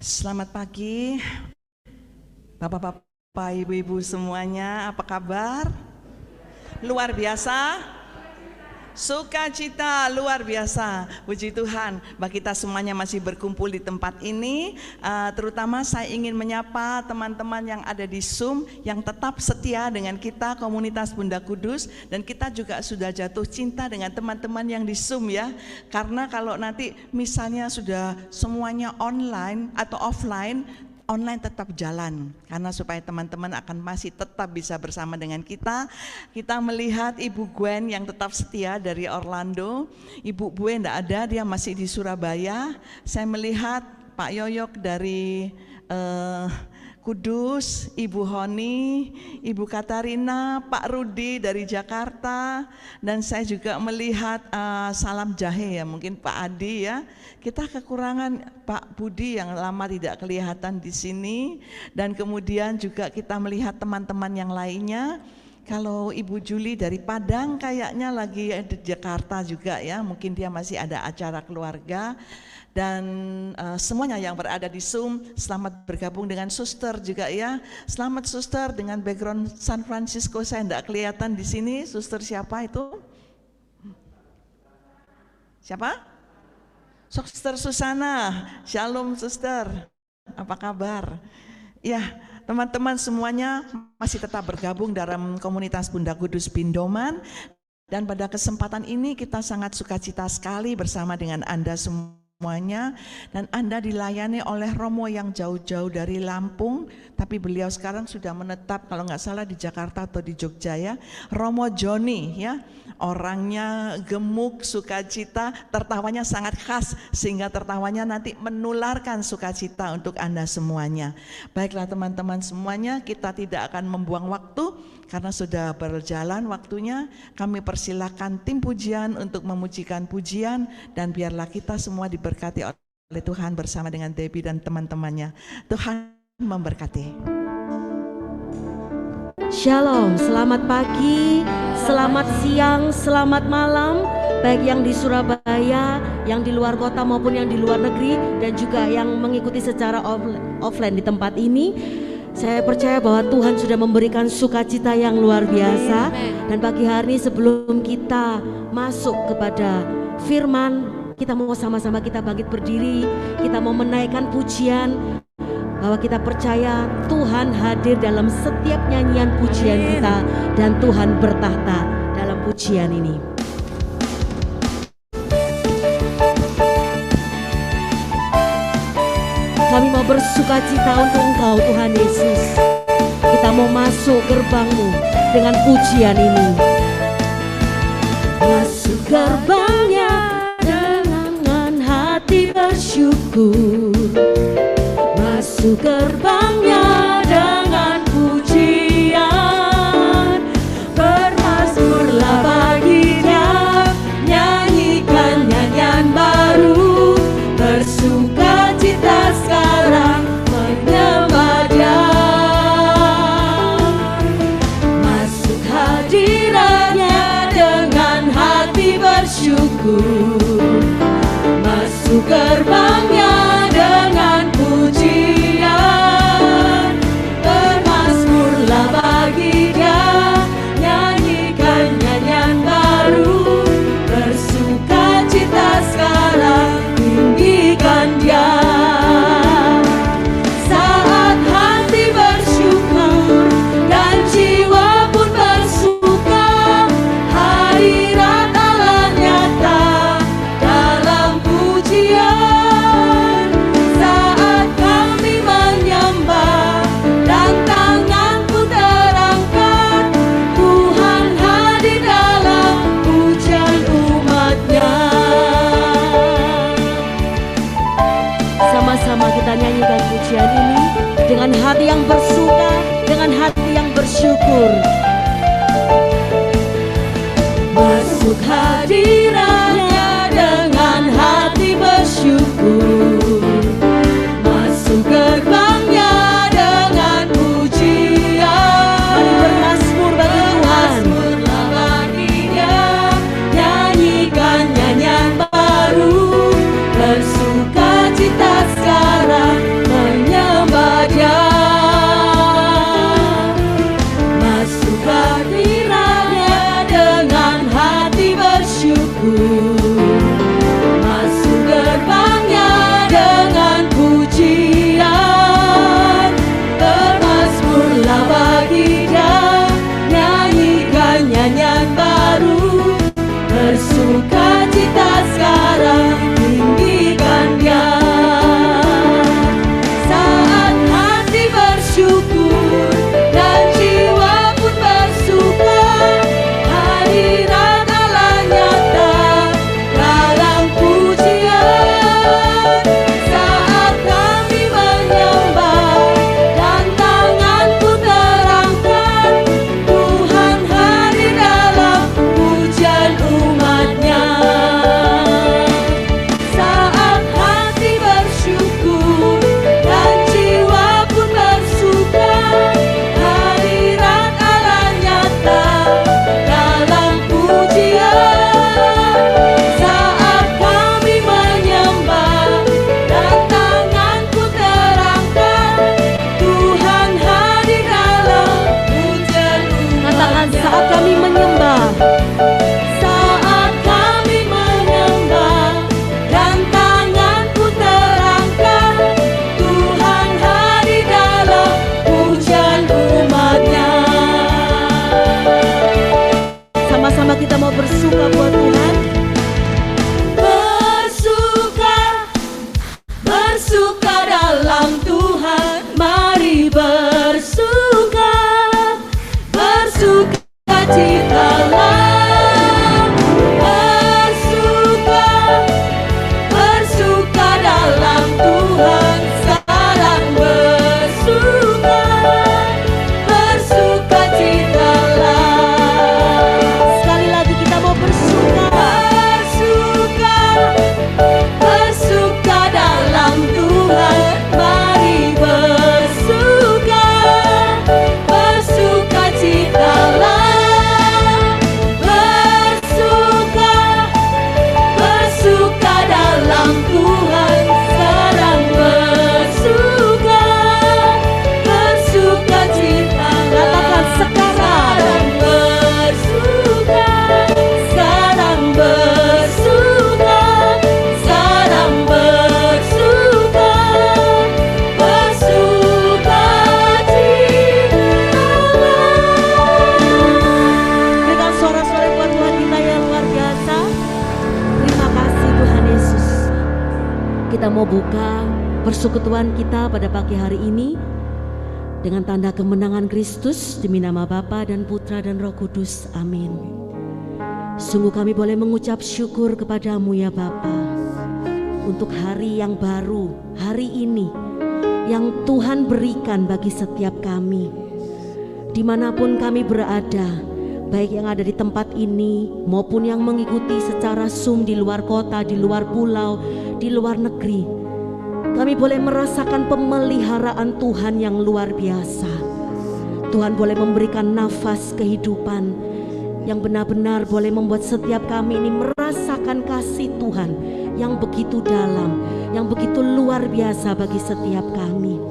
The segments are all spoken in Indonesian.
Selamat pagi, Bapak-bapak, Ibu-ibu semuanya, apa kabar? Luar biasa? Sukacita luar biasa, puji Tuhan. Bagi kita semuanya masih berkumpul di tempat ini, terutama saya ingin menyapa teman-teman yang ada di Zoom yang tetap setia dengan kita, komunitas Bunda Kudus, dan kita juga sudah jatuh cinta dengan teman-teman yang di Zoom ya. Karena kalau nanti misalnya sudah semuanya online atau offline, online tetap jalan, karena supaya teman-teman akan masih tetap bisa bersama dengan kita. Kita melihat Ibu Gwen yang tetap setia dari Orlando. Ibu Gwen tidak ada, dia masih di Surabaya. Saya melihat Pak Yoyok dari Kudus, Ibu Honi, Ibu Katarina, Pak Rudi dari Jakarta, dan saya juga melihat Salam Jahe ya, mungkin Pak Adi ya. Kita kekurangan Pak Budi yang lama tidak kelihatan di sini, dan kemudian juga kita melihat teman-teman yang lainnya. Kalau Ibu Juli dari Padang kayaknya lagi di Jakarta juga ya, mungkin dia masih ada acara keluarga. Dan semuanya yang berada di Zoom, selamat bergabung dengan Suster juga ya. Selamat Suster dengan background San Francisco, saya tidak kelihatan di sini. Suster siapa itu? Siapa? Suster Susana. Shalom Suster, apa kabar? Ya, teman-teman semuanya masih tetap bergabung dalam komunitas Bunda Kudus Bindoman. Dan pada kesempatan ini kita sangat sukacita sekali bersama dengan Anda semuanya, dan Anda dilayani oleh Romo yang jauh-jauh dari Lampung, tapi beliau sekarang sudah menetap kalau nggak salah di Jakarta atau di Jogja ya. Romo Joni ya, orangnya gemuk, sukacita, tertawanya sangat khas sehingga tertawanya nanti menularkan sukacita untuk Anda semuanya. Baiklah teman-teman semuanya, kita tidak akan membuang waktu karena sudah berjalan waktunya. Kami persilakan tim pujian untuk memujikan pujian, dan biarlah kita semua diberkati oleh Tuhan bersama dengan Debbie dan teman-temannya. Tuhan memberkati. Shalom, selamat pagi, selamat siang, selamat malam, baik yang di Surabaya, yang di luar kota maupun yang di luar negeri, dan juga yang mengikuti secara offline di tempat ini. Saya percaya bahwa Tuhan sudah memberikan sukacita yang luar biasa. Dan pagi hari ini sebelum kita masuk kepada firman, kita mau sama-sama kita bangkit berdiri, kita mau menaikkan pujian, bahwa kita percaya Tuhan hadir dalam setiap nyanyian pujian kita, dan Tuhan bertahta dalam pujian ini. Kami mau bersukacita untuk Engkau Tuhan Yesus. Kita mau masuk gerbang-Mu dengan pujian ini. Masuk gerbangnya dengan hati bersyukur. Masuk gerbangnya dengan pujian. Bermazmurlah bagi Dia, nyanyikan nyanyian baru. Bersukacita sekarang menyembah Dia. Masuk hadiratnya dengan hati bersyukur. Masuk gerbangnya dengan pujian. Bermazmurlah bagi Dia, nyanyikan nyanyian baru. Bersukacita sekarang, tinggikan Dia. Saat hati bersyukur dan jiwa pun bersuka, hadirat Allah nyata dalam pujian. Saat kami menyembah dan tangan pun terangkat, Tuhan hadir dalam pujian umat-Nya. Sama-sama kita nyanyikan pujian ini dengan hati yang bersuka, dengan hati yang bersyukur. Masuk hadiratnya dengan hati bersyukur. Masuk gerbangnya dengan pujian. Mari bermazmur bagi Tuhan. Bermazmurlah bagi Dia, nyanyikan nyanyian baru. Bersukacita sekarang bersyukur. Masuk gerbangnya dengan pujian, bermazmurlah bagi Dia, nyanyikan nyanyian baru, bersuka cita sekarang, tinggikan Dia. Saat hati bersyukur dan jiwa pun bersuka, hadirat Allah nyata dalam pujian. Saat kami menyembah dan tanganku terangkat, Tuhan hadir dalam pujian umatnya. Saat hati bersyukur dan jiwa pun bersuka, hadirat Allah nyata dalam pujian. Saat kami menyembah dan tanganku terangkat, Tuhan hadir dalam pujian umatnya. Katakan, saat kami menyembah, saat kami menyembah dan tanganku terangkat, Tuhan hadir dalam pujian umatnya. Sama-sama kita mau bersuka buat Tuhan. Bersuka, bersuka dalam Tuhan. Mari bersuka, bersuka citalah. Bersuka, bersuka dalam Tuhan. Sekarang bersuka, bersuka citalah. Sekali lagi kita mau bersuka. Bersuka, bersuka dalam Tuhan. Mari bersuka, bersuka citalah. Bersuka, bersuka dalam Tuhan. Sekarang bersuka, bersuka citalah. Katakan sekarang bersuka, sekarang bersuka, sekarang bersuka, bersuka citalah. Berikan suara-suara buat Tuhan kita yang luar biasa. Terima kasih Tuhan Yesus. Kita mau buka persekutuan kita pada pagi hari ini dengan tanda kemenangan Kristus, demi nama Bapa dan Putra dan Roh Kudus. Amin. Sungguh kami boleh mengucap syukur kepadamu ya Bapa, untuk hari yang baru, hari ini yang Tuhan berikan bagi setiap kami. Dimanapun kami berada, baik yang ada di tempat ini maupun yang mengikuti secara Zoom di luar kota, di luar pulau, di luar negeri, kami boleh merasakan pemeliharaan Tuhan yang luar biasa. Tuhan boleh memberikan nafas kehidupan yang benar-benar boleh membuat setiap kami ini merasakan kasih Tuhan yang begitu dalam, yang begitu luar biasa bagi setiap kami.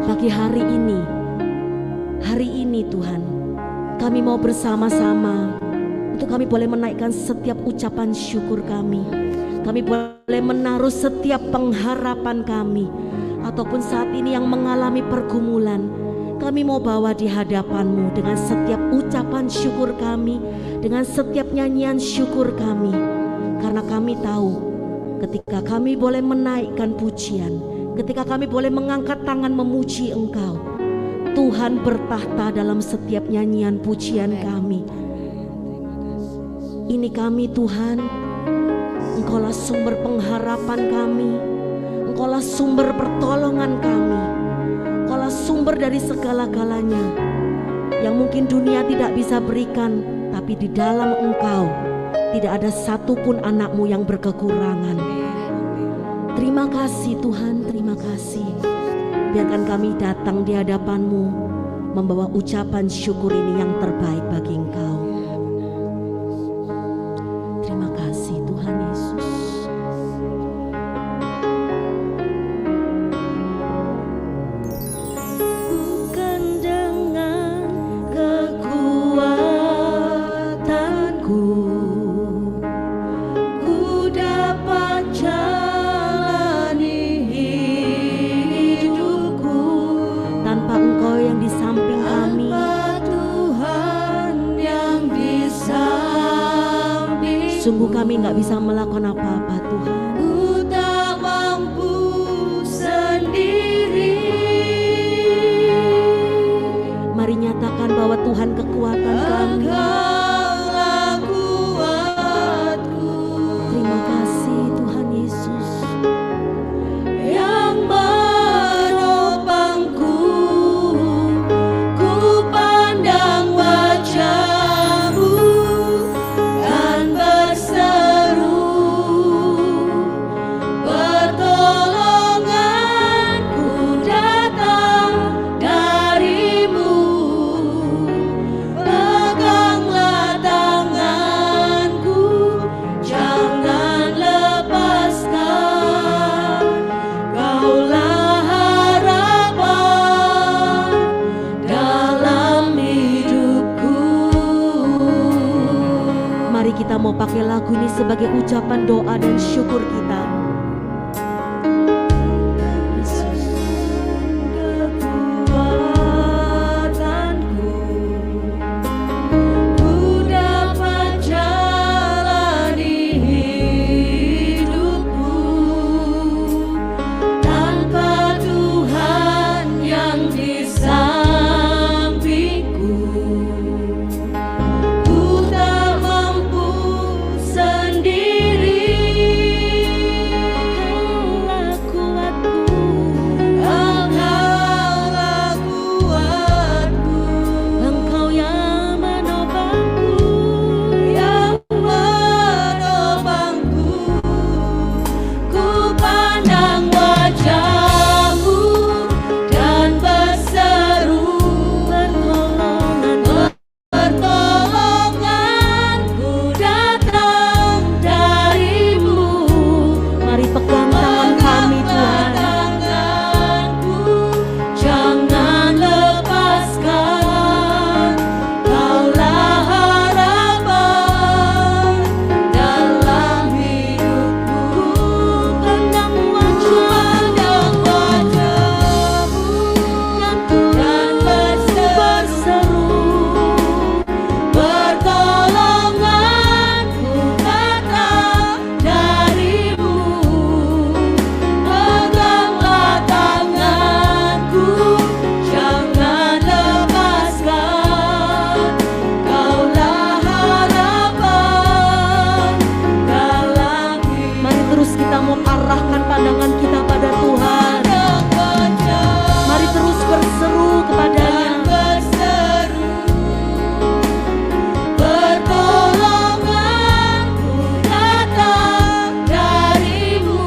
Pagi hari ini Tuhan, kami mau bersama-sama untuk kami boleh menaikkan setiap ucapan syukur kami. Kami boleh menaruh setiap pengharapan kami, ataupun saat ini yang mengalami pergumulan, kami mau bawa di hadapan-Mu dengan setiap ucapan syukur kami, dengan setiap nyanyian syukur kami. Karena kami tahu ketika kami boleh menaikkan pujian, ketika kami boleh mengangkat tangan memuji Engkau, Tuhan bertahta dalam setiap nyanyian pujian kami. Ini kami Tuhan, Engkaulah sumber pengharapan kami, Engkaulah sumber pertolongan kami, Engkaulah sumber dari segala-galanya yang mungkin dunia tidak bisa berikan, tapi di dalam Engkau tidak ada satupun anak-Mu yang berkekurangan. Terima kasih Tuhan, terima kasih. Biarkan kami datang di hadapan-Mu membawa ucapan syukur ini yang terbaik bagi Engkau. Terima kasih Tuhan Yesus. Bukan dengan kekuatanku, Sungguh kami nggak bisa melakukan apa-apa Tuhan. Ku tak mampu sendiri. Mari nyatakan bahwa Tuhan kekuatan kami. Engkaulah kuatku, Terima kasih Tuhan Yesus. yang menopangku. Ku pandang wajah-Mu dan berseru, pertolonganku datang dari-Mu. Peganglah tanganku, jangan lepaskan. Kaulah harapan dalam hidupku. Mari kita mau pakai lagu ini sebagai ucapan doa dan syukur kita. Yesus, kekuatanku, ku dapat jalani hidupku tanpa Tuhan yang di sampingku. Ku tak mampu sendiri. Kaulah kuatku, Engkaulah kuatku, Engkau yang menopangku. yang menopangku. Ku pandang wajah-Mu dan berseru, pertolonganku datang dari-Mu. Mari pegang tangan kami Tuhan. Tanganku, jangan lepaskan. Kaulah harapan dalam hidupku. Pandang wajah-Mu dan berseru, pertolonganku datang dari-Mu. Peganglah tanganku, jangan lepaskan. Kaulah harapan dalam hidupku. Mari terus kita mau arahkan pandangan kita pada Tuhan. Mari terus berseru kepadanya. Berseru, pertolonganku datang dari-Mu.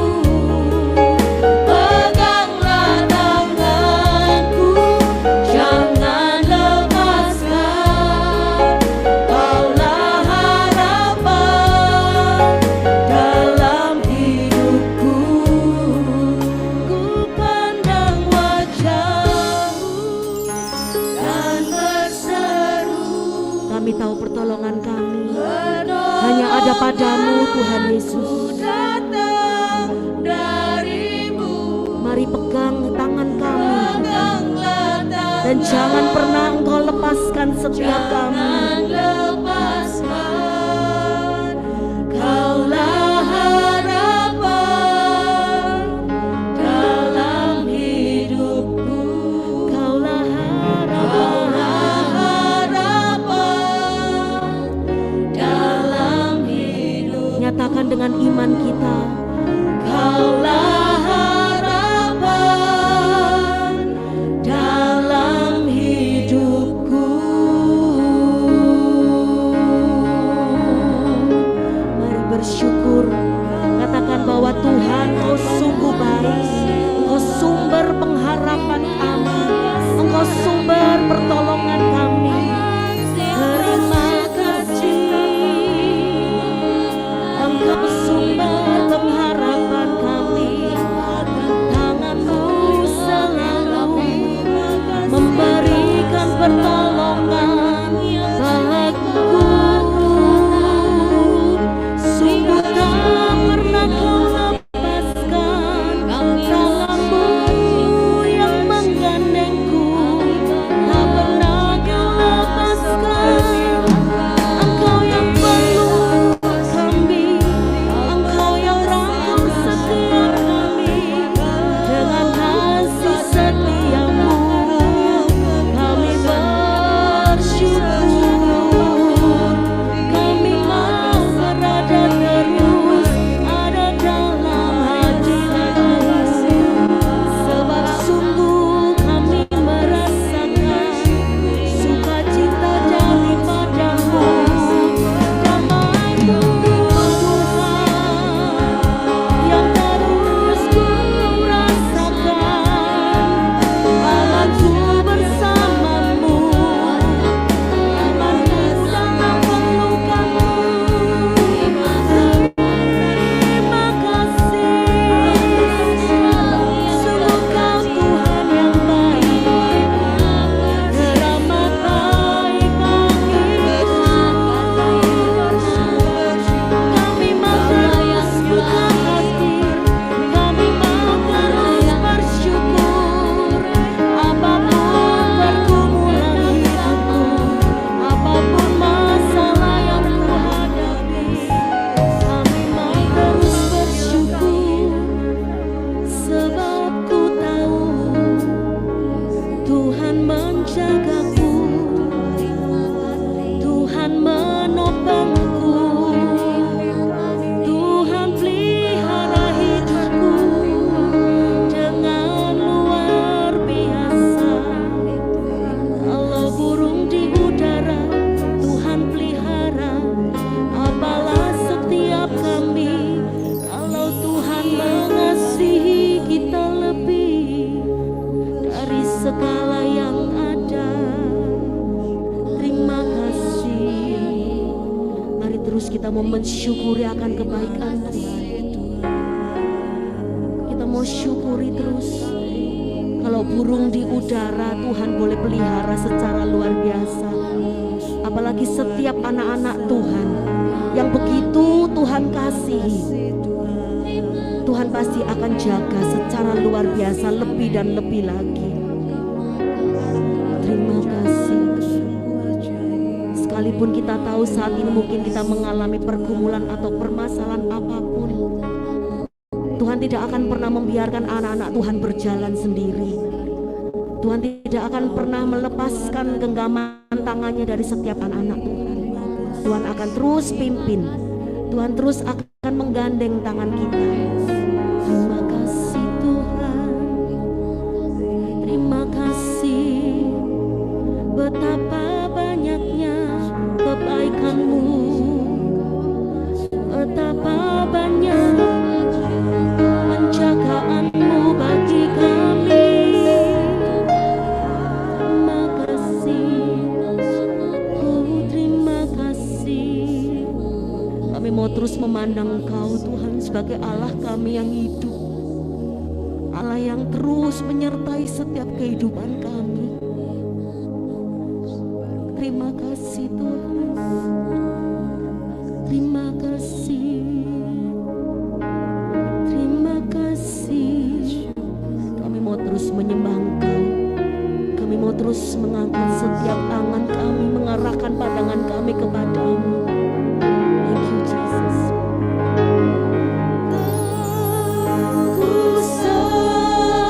Peganglah tanganku, jangan lepaskan. Kaulah harapan dalam hidupku. Ku pandang wajah-Mu dan berseru, Kami tahu pertolongan kami hanya ada padamu Tuhan Yesus. datang dari-Mu. Mari pegang tangan kami Peganglah dan jangan pernah Engkau lepaskan setiap kami. jangan lepaskan. Kaulah harapan dalam hidupku. Kaulah Kaulah harapan dalam hidupku. nyatakan dengan iman kita. Kaulah harapan dalam hidupku. Mari bersyukur. Katakan bahwa Tuhan Engkau sungguh baik. Engkau sumber pengharapan kami. Engkau sumber pertolongan kami. Terima kasih. Engkau sumber pengharapan kami. Tangan-Mu selalu memberikan pertolongan bagiku. Sungguh tak pernah Kau lepaskan tangan-Mu yang menggandengku. Tak pernah Kau mau mensyukuri akan kebaikan Tuhan. Kita mau syukuri terus. Kalau burung di udara Tuhan boleh pelihara secara luar biasa. Apalagi setiap anak-anak Tuhan yang begitu Tuhan kasihi, Tuhan pasti akan jaga secara luar biasa lebih dan lebih lagi. Terima kasih. Sekalipun kita tahu saat ini mungkin kita mengalami pergumulan atau permasalahan apapun, Tuhan tidak akan pernah membiarkan anak-anak Tuhan berjalan sendiri. Tuhan tidak akan pernah melepaskan genggaman tangannya dari setiap anak-anak Tuhan. Tuhan akan terus pimpin. Tuhan terus akan menggandeng tangan kita. Terima kasih Tuhan. Terima kasih. Betapa banyaknya kebaikan-Mu. Betapa banyak penjagaan-Mu bagi kami. Terima kasih. Terima kasih. Kami mau terus memandang Engkau Tuhan sebagai Allah kami yang hidup, Allah yang terus menyertai setiap kehidupan kami. Terima kasih Tuhan. Terima kasih. Terima kasih. Kami mau terus menyembah Engkau. Kami mau terus mengangkat setiap tangan kami, mengarahkan pandangan kami kepadamu. Thank you Jesus. Ku sembah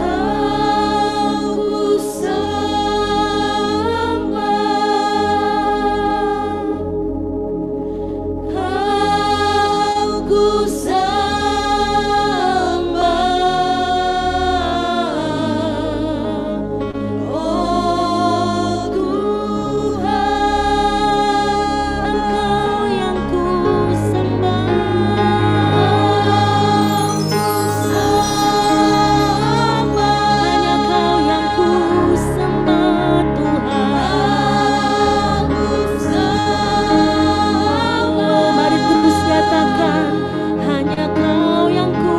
Kau, ku sembah Kau, ku sembah. Oh Tuhan, Engkau yang ku sembah. Hanya Kau yang ku sembah Tuhan. Mari terus nyatakan, hanya Kau yang ku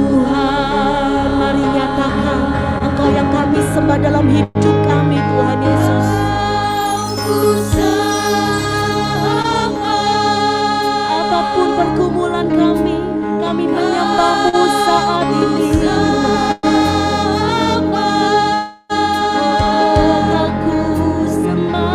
Tuhan, mari nyatakan Engkau yang kami sembah dalam hidup kami Tuhan Yesus. Apapun pergumulan kami menyembah-Mu saat ini. Kau ku sembah.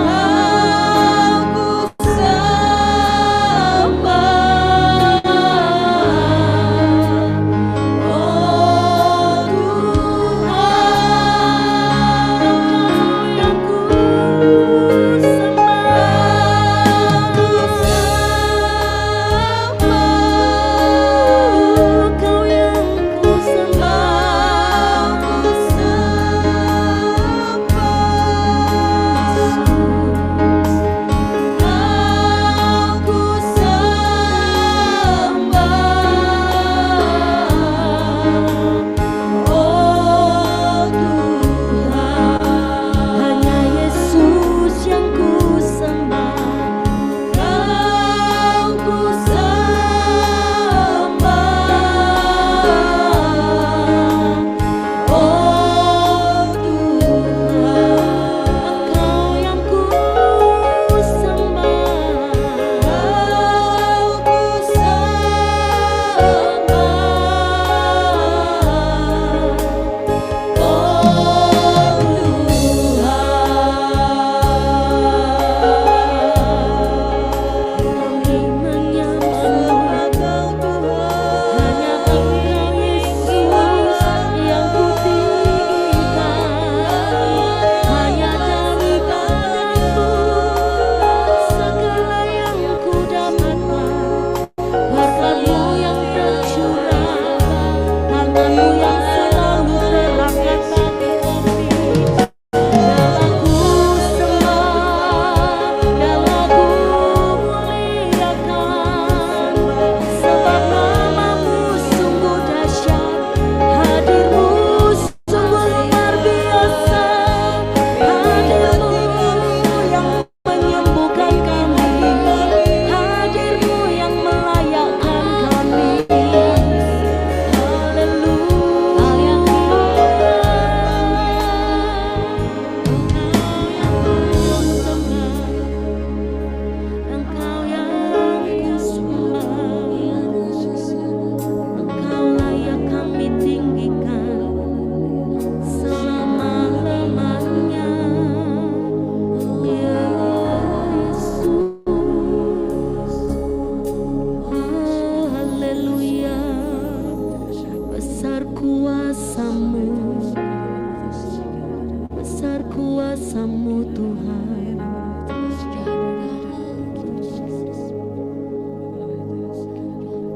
Oh Tuhan, Engkau yang ku sembah. Kau yang ku sembah.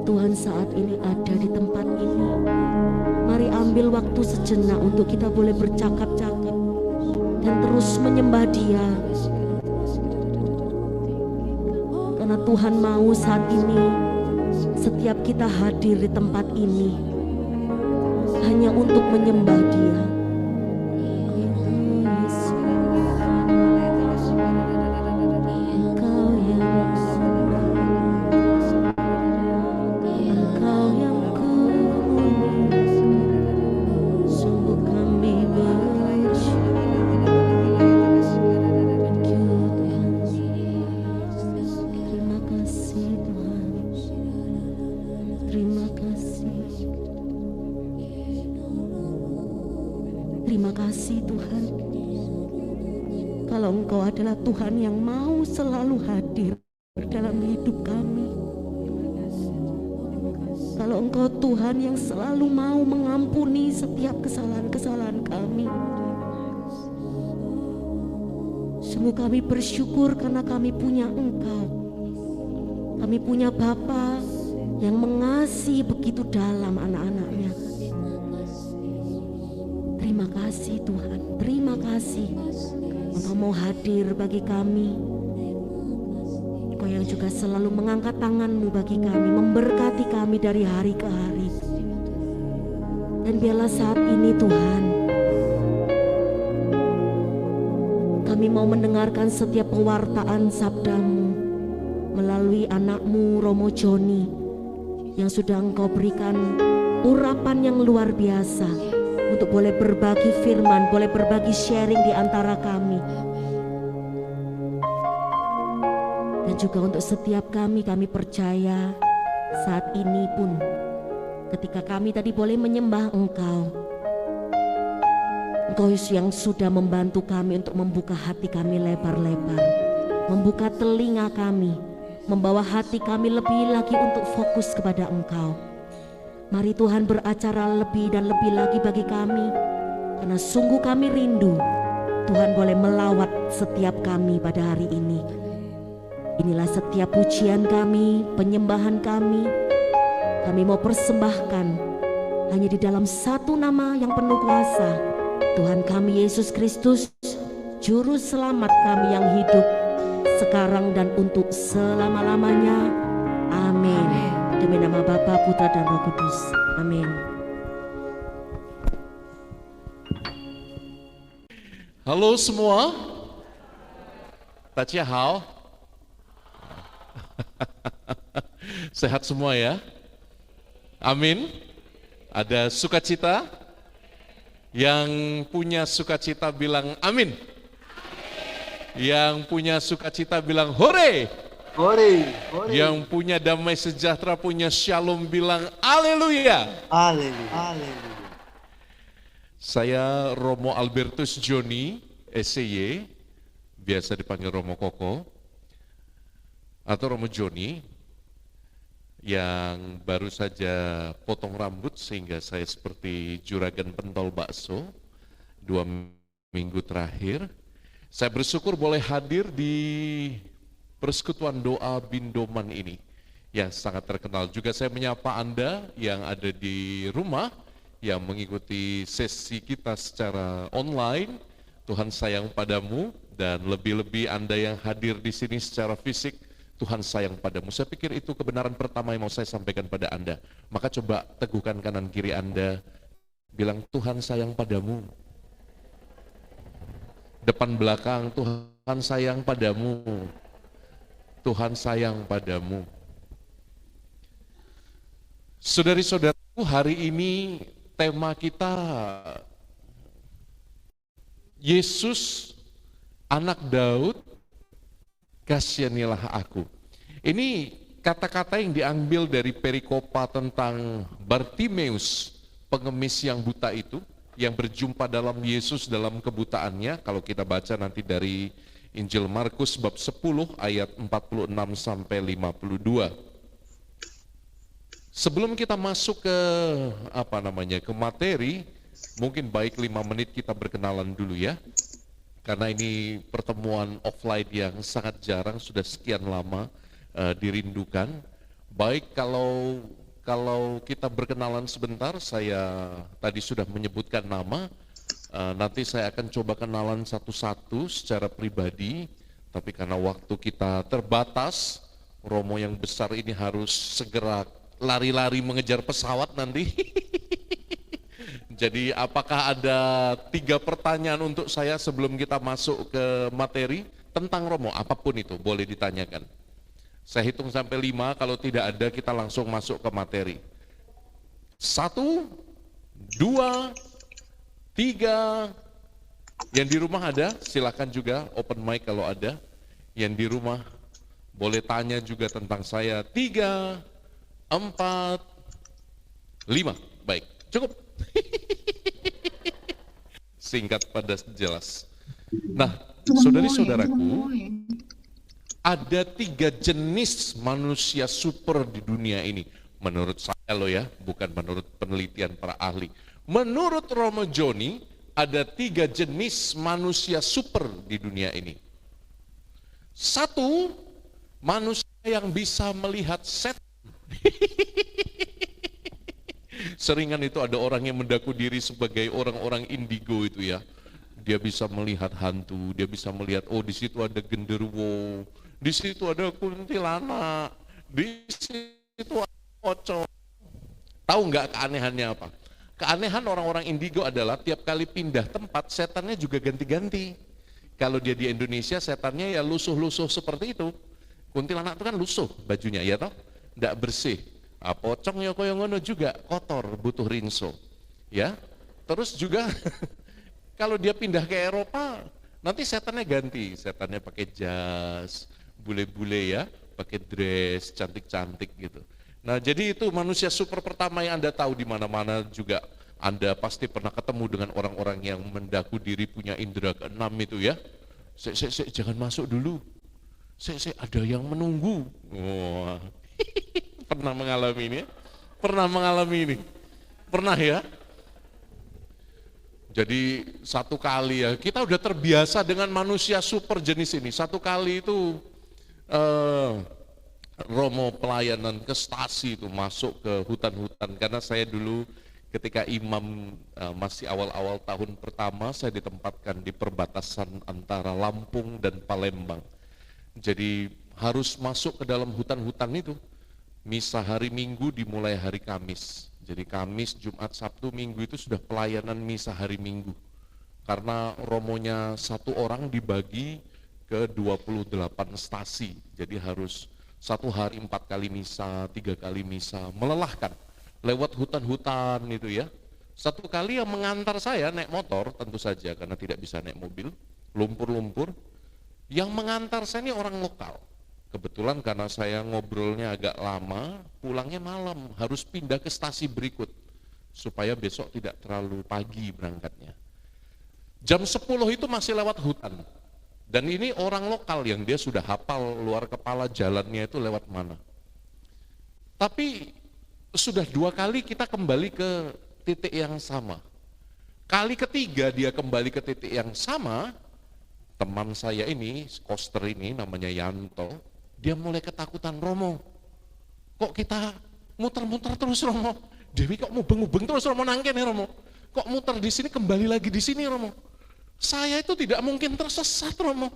Tuhan saat ini ada di tempat ini. Mari ambil waktu sejenak untuk kita boleh bercakap-cakap dan terus menyembah Dia. Karena Tuhan mau saat ini setiap kita hadir di tempat ini hanya untuk menyembah Dia. Adalah Tuhan yang mau selalu hadir dalam hidup kami. Kalau Engkau Tuhan yang selalu mau mengampuni setiap kesalahan-kesalahan kami. Sungguh kami bersyukur karena kami punya Engkau. Kami punya Bapa yang mengasihi begitu dalam anak-anaknya. Terima kasih Tuhan, terima kasih. Engkau mau hadir bagi kami. Engkau yang juga selalu mengangkat tangan-Mu bagi kami, memberkati kami dari hari ke hari. Dan biarlah saat ini Tuhan, kami mau mendengarkan setiap pewartaan sabda-Mu melalui anak-Mu Romo Joni yang sudah Engkau berikan urapan yang luar biasa untuk boleh berbagi firman, boleh berbagi sharing di antara kami. Dan juga untuk setiap kami percaya saat ini pun ketika kami tadi boleh menyembah Engkau, Engkau yang sudah membantu kami untuk membuka hati kami lebar-lebar, membuka telinga kami, membawa hati kami lebih lagi untuk fokus kepada Engkau. Mari Tuhan beracara lebih dan lebih lagi bagi kami, karena sungguh kami rindu Tuhan boleh melawat setiap kami pada hari ini. Inilah setiap pujian kami, penyembahan kami mau persembahkan hanya di dalam satu nama yang penuh kuasa, Tuhan kami Yesus Kristus, Juru Selamat kami yang hidup sekarang dan untuk selama-lamanya. Amin. Demi nama Bapa, Putra dan Roh Kudus. Amin. Halo semua. Tachihao. Sehat semua ya? Amin. Ada sukacita? Yang punya sukacita bilang amin. Yang punya sukacita bilang hore. Hore. Yang punya damai sejahtera, punya shalom bilang haleluya. Haleluya. Saya Romo Albertus Joni, SCY, biasa dipanggil Romo Koko, atau Romo Joni, yang baru saja potong rambut sehingga saya seperti juragan pentol bakso 2 minggu terakhir. Saya bersyukur boleh hadir di persekutuan doa Bindoman ini yang sangat terkenal. Juga saya menyapa Anda yang ada di rumah, yang mengikuti sesi kita secara online. Tuhan sayang padamu, dan lebih-lebih Anda yang hadir di sini secara fisik, Tuhan sayang padamu. Saya pikir itu kebenaran pertama yang mau saya sampaikan pada Anda. Maka coba teguhkan kanan kiri Anda, bilang Tuhan sayang padamu. Depan belakang, Tuhan sayang padamu. Tuhan sayang padamu. Saudari-saudaraku, hari ini tema kita Yesus anak Daud, kasihanilah aku. Ini kata-kata yang diambil dari perikopa tentang Bartimeus, pengemis yang buta itu, yang berjumpa dalam Yesus dalam kebutaannya. Kalau kita baca nanti dari Injil Markus bab 10 ayat 46 sampai 52. Sebelum kita masuk ke ke materi, mungkin baik 5 menit kita berkenalan dulu ya. Karena ini pertemuan offline yang sangat jarang, sudah sekian lama dirindukan. Baik, kalau kita berkenalan sebentar, saya tadi sudah menyebutkan nama, nanti saya akan coba kenalan satu-satu secara pribadi, tapi karena waktu kita terbatas, Romo yang besar ini harus segera lari-lari mengejar pesawat nanti. Jadi apakah ada 3 pertanyaan untuk saya sebelum kita masuk ke materi tentang Romo, apapun itu boleh ditanyakan. Saya hitung sampai 5, kalau tidak ada kita langsung masuk ke materi. 1, 2, 3. Yang di rumah ada, silakan juga open mic kalau ada. Yang di rumah boleh tanya juga tentang saya. 3, 4, 5. Baik, cukup. Singkat padat jelas. Nah, saudari-saudaraku, ada 3 jenis manusia super di dunia ini. Menurut saya loh ya, bukan menurut penelitian para ahli. Menurut Romo Joni, ada 3 jenis manusia super di dunia ini. 1, manusia yang bisa melihat setan. Seringan itu ada orang yang mengaku diri sebagai orang-orang indigo itu ya. Dia bisa melihat hantu, dia bisa melihat, oh di situ ada genderuwo, di situ ada kuntilanak, di situ ada pocong. Tahu nggak keanehannya apa? Keanehan orang-orang indigo adalah tiap kali pindah tempat, setannya juga ganti-ganti. Kalau dia di Indonesia, setannya ya lusuh-lusuh seperti itu. Kuntilanak itu kan lusuh bajunya, ya toh? Nggak bersih. Pocong ya koyo ngono juga, kotor, butuh rinso. Ya, terus juga kalau dia pindah ke Eropa, nanti setannya ganti. Setannya pakai jas, bule-bule ya, pakai dress, cantik-cantik gitu. Nah, jadi itu manusia super pertama yang Anda tahu di mana-mana juga. Anda pasti pernah ketemu dengan orang-orang yang mengaku diri punya indera keenam itu ya. Jangan masuk dulu. Ada yang menunggu. Wah. Pernah mengalami ini ya? Pernah mengalami ini? Pernah ya? Jadi satu kali ya, kita udah terbiasa dengan manusia super jenis ini. Satu kali itu Romo pelayanan ke stasi itu masuk ke hutan-hutan. Karena saya dulu ketika imam masih awal-awal tahun pertama, saya ditempatkan di perbatasan antara Lampung dan Palembang. Jadi harus masuk ke dalam hutan-hutan itu. Misa hari Minggu dimulai hari Kamis. Jadi Kamis, Jumat, Sabtu, Minggu itu sudah pelayanan misa hari Minggu. Karena romonya satu orang dibagi ke 28 stasi. Jadi harus 1 hari 4 kali misa, 3 kali misa, melelahkan. Lewat hutan-hutan itu ya. Satu kali yang mengantar saya naik motor, tentu saja karena tidak bisa naik mobil, lumpur-lumpur. Yang mengantar saya ini orang lokal. Kebetulan karena saya ngobrolnya agak lama, pulangnya malam, harus pindah ke stasi berikut supaya besok tidak terlalu pagi berangkatnya. Jam 10 itu masih lewat hutan. Dan ini orang lokal yang dia sudah hafal luar kepala jalannya itu lewat mana. Tapi sudah 2 kali kita kembali ke titik yang sama. Kali ketiga dia kembali ke titik yang sama, teman saya ini, koster ini namanya Yanto, dia mulai ketakutan, Romo, kok kita muter-muter terus Romo? Dewi kok mubeng-mubeng terus Romo nangke nih Romo? Kok muter di sini kembali lagi di sini Romo? Saya itu tidak mungkin tersesat Romo.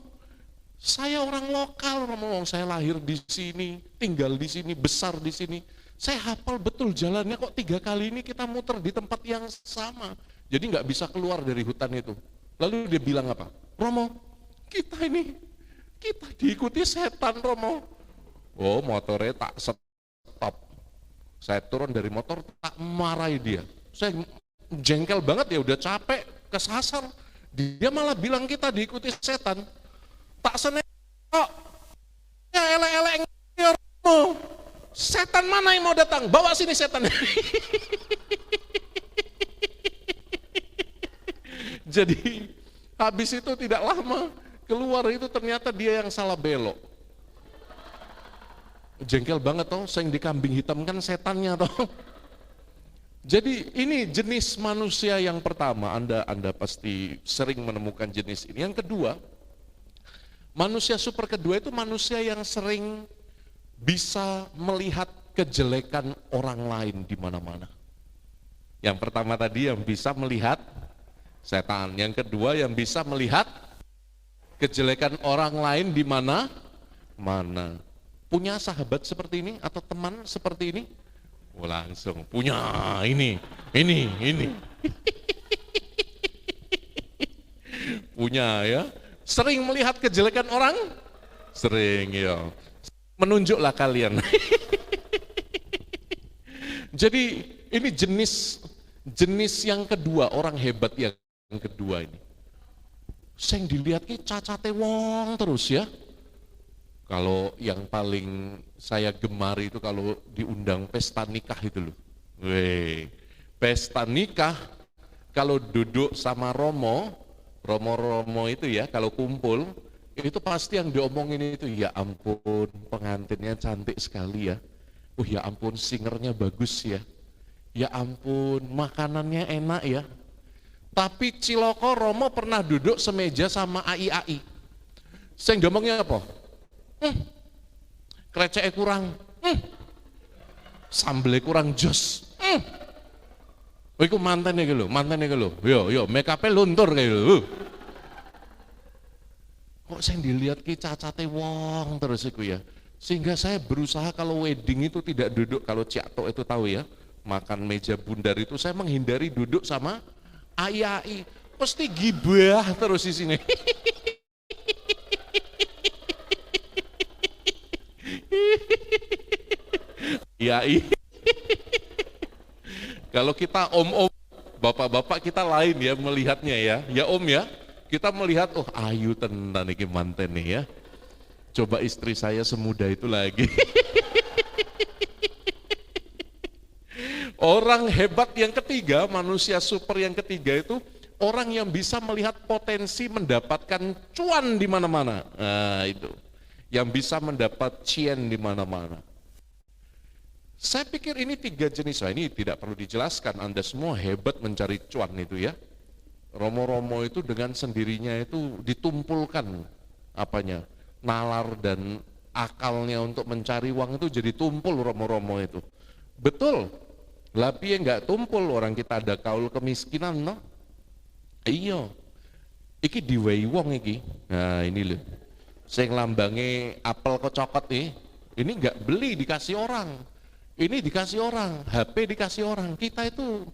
Saya orang lokal Romo, saya lahir di sini, tinggal di sini, besar di sini. Saya hafal betul jalannya, kok 3 kali ini kita muter di tempat yang sama. Jadi nggak bisa keluar dari hutan itu. Lalu dia bilang apa? Romo, kita diikuti setan Romo. Oh, motornya tak stop. Saya turun dari motor, tak marahi dia. Saya jengkel banget ya, udah capek, kesasar. Dia malah bilang kita diikuti setan. Tak seneng kok. Ya elek-elek ya Romo. Setan mana yang mau datang? Bawa sini setan. Jadi habis itu tidak lama keluar itu ternyata dia yang salah belok. Jengkel banget toh, saya yang dikambing hitam kan setannya toh. Jadi ini jenis manusia yang pertama, Anda pasti sering menemukan jenis ini. Yang kedua, manusia super kedua itu manusia yang sering bisa melihat kejelekan orang lain di mana-mana. Yang pertama tadi yang bisa melihat setan, yang kedua yang bisa melihat kejelekan orang lain di mana-mana. Punya sahabat seperti ini atau teman seperti ini? Oh, langsung punya ini. Punya ya. Sering melihat kejelekan orang? Sering ya. Menunjuklah kalian. Jadi ini jenis yang kedua, orang hebat yang kedua ini. Sing dilihat ki cacate wong terus ya. Kalau yang paling saya gemari itu kalau diundang pesta nikah itu loh. Weh, pesta nikah kalau duduk sama romo itu ya, kalau kumpul itu pasti yang diomongin itu, ya ampun pengantinnya cantik sekali ya. Oh ya ampun singernya bagus ya. Ya ampun makanannya enak ya. Tapi ciloko romo pernah duduk semeja sama ai-ai. Sing diomongnya apa? Kreceknya kurang, sambelnya kurang jos. Oh, itu mantannya gitu, yo make up-nya luntur kayak gitu. Kok saya dilihat ki cacate wong terus iku ya. Sehingga saya berusaha kalau wedding itu tidak duduk, kalau Ciato itu tahu ya, makan meja bundar itu saya menghindari duduk sama ai-ai. Pasti gibah terus di sini. Ai. Kalau kita om-om, bapak-bapak kita lain ya melihatnya ya. Ya om ya, kita melihat oh ayu tenan iki manten nih ya. Coba istri saya semuda itu lagi. Orang hebat yang ketiga, manusia super yang ketiga itu orang yang bisa melihat potensi mendapatkan cuan di mana-mana. Nah, itu. Yang bisa mendapat cien di mana-mana. Saya pikir ini 3 jenis, nah, ini tidak perlu dijelaskan, Anda semua hebat mencari cuan itu ya. Romo-romo itu dengan sendirinya itu ditumpulkan apanya, nalar dan akalnya untuk mencari uang itu jadi tumpul romo-romo itu. Betul, tapi yang nggak tumpul orang kita ada kaul kemiskinan no. Iya, iki diwehi wong iki. Nah ini loh, sing lambange apel kocokot nih, ini nggak beli dikasih orang. Ini dikasih orang, HP dikasih orang. Kita itu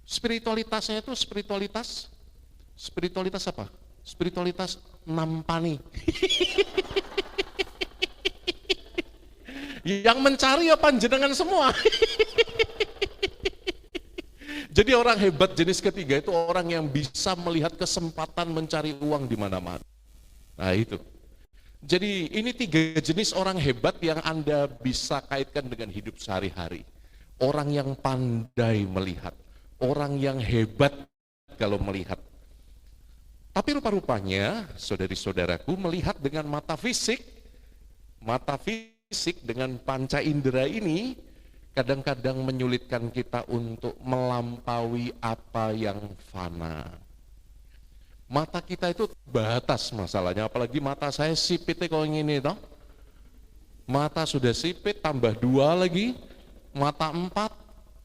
spiritualitasnya itu spiritualitas apa? Spiritualitas nampani. Yang mencari apa jenengan semua. Jadi orang hebat jenis ketiga itu orang yang bisa melihat kesempatan mencari uang di mana-mana. Nah itu. Jadi ini 3 jenis orang hebat yang Anda bisa kaitkan dengan hidup sehari-hari. Orang yang pandai melihat, orang yang hebat kalau melihat. Tapi rupa-rupanya saudari-saudaraku melihat dengan mata fisik dengan panca indera ini kadang-kadang menyulitkan kita untuk melampaui apa yang fana. Mata kita itu batas masalahnya, apalagi mata saya sipitnya kalau ini toh. Mata sudah sipit tambah 2 lagi, mata 4,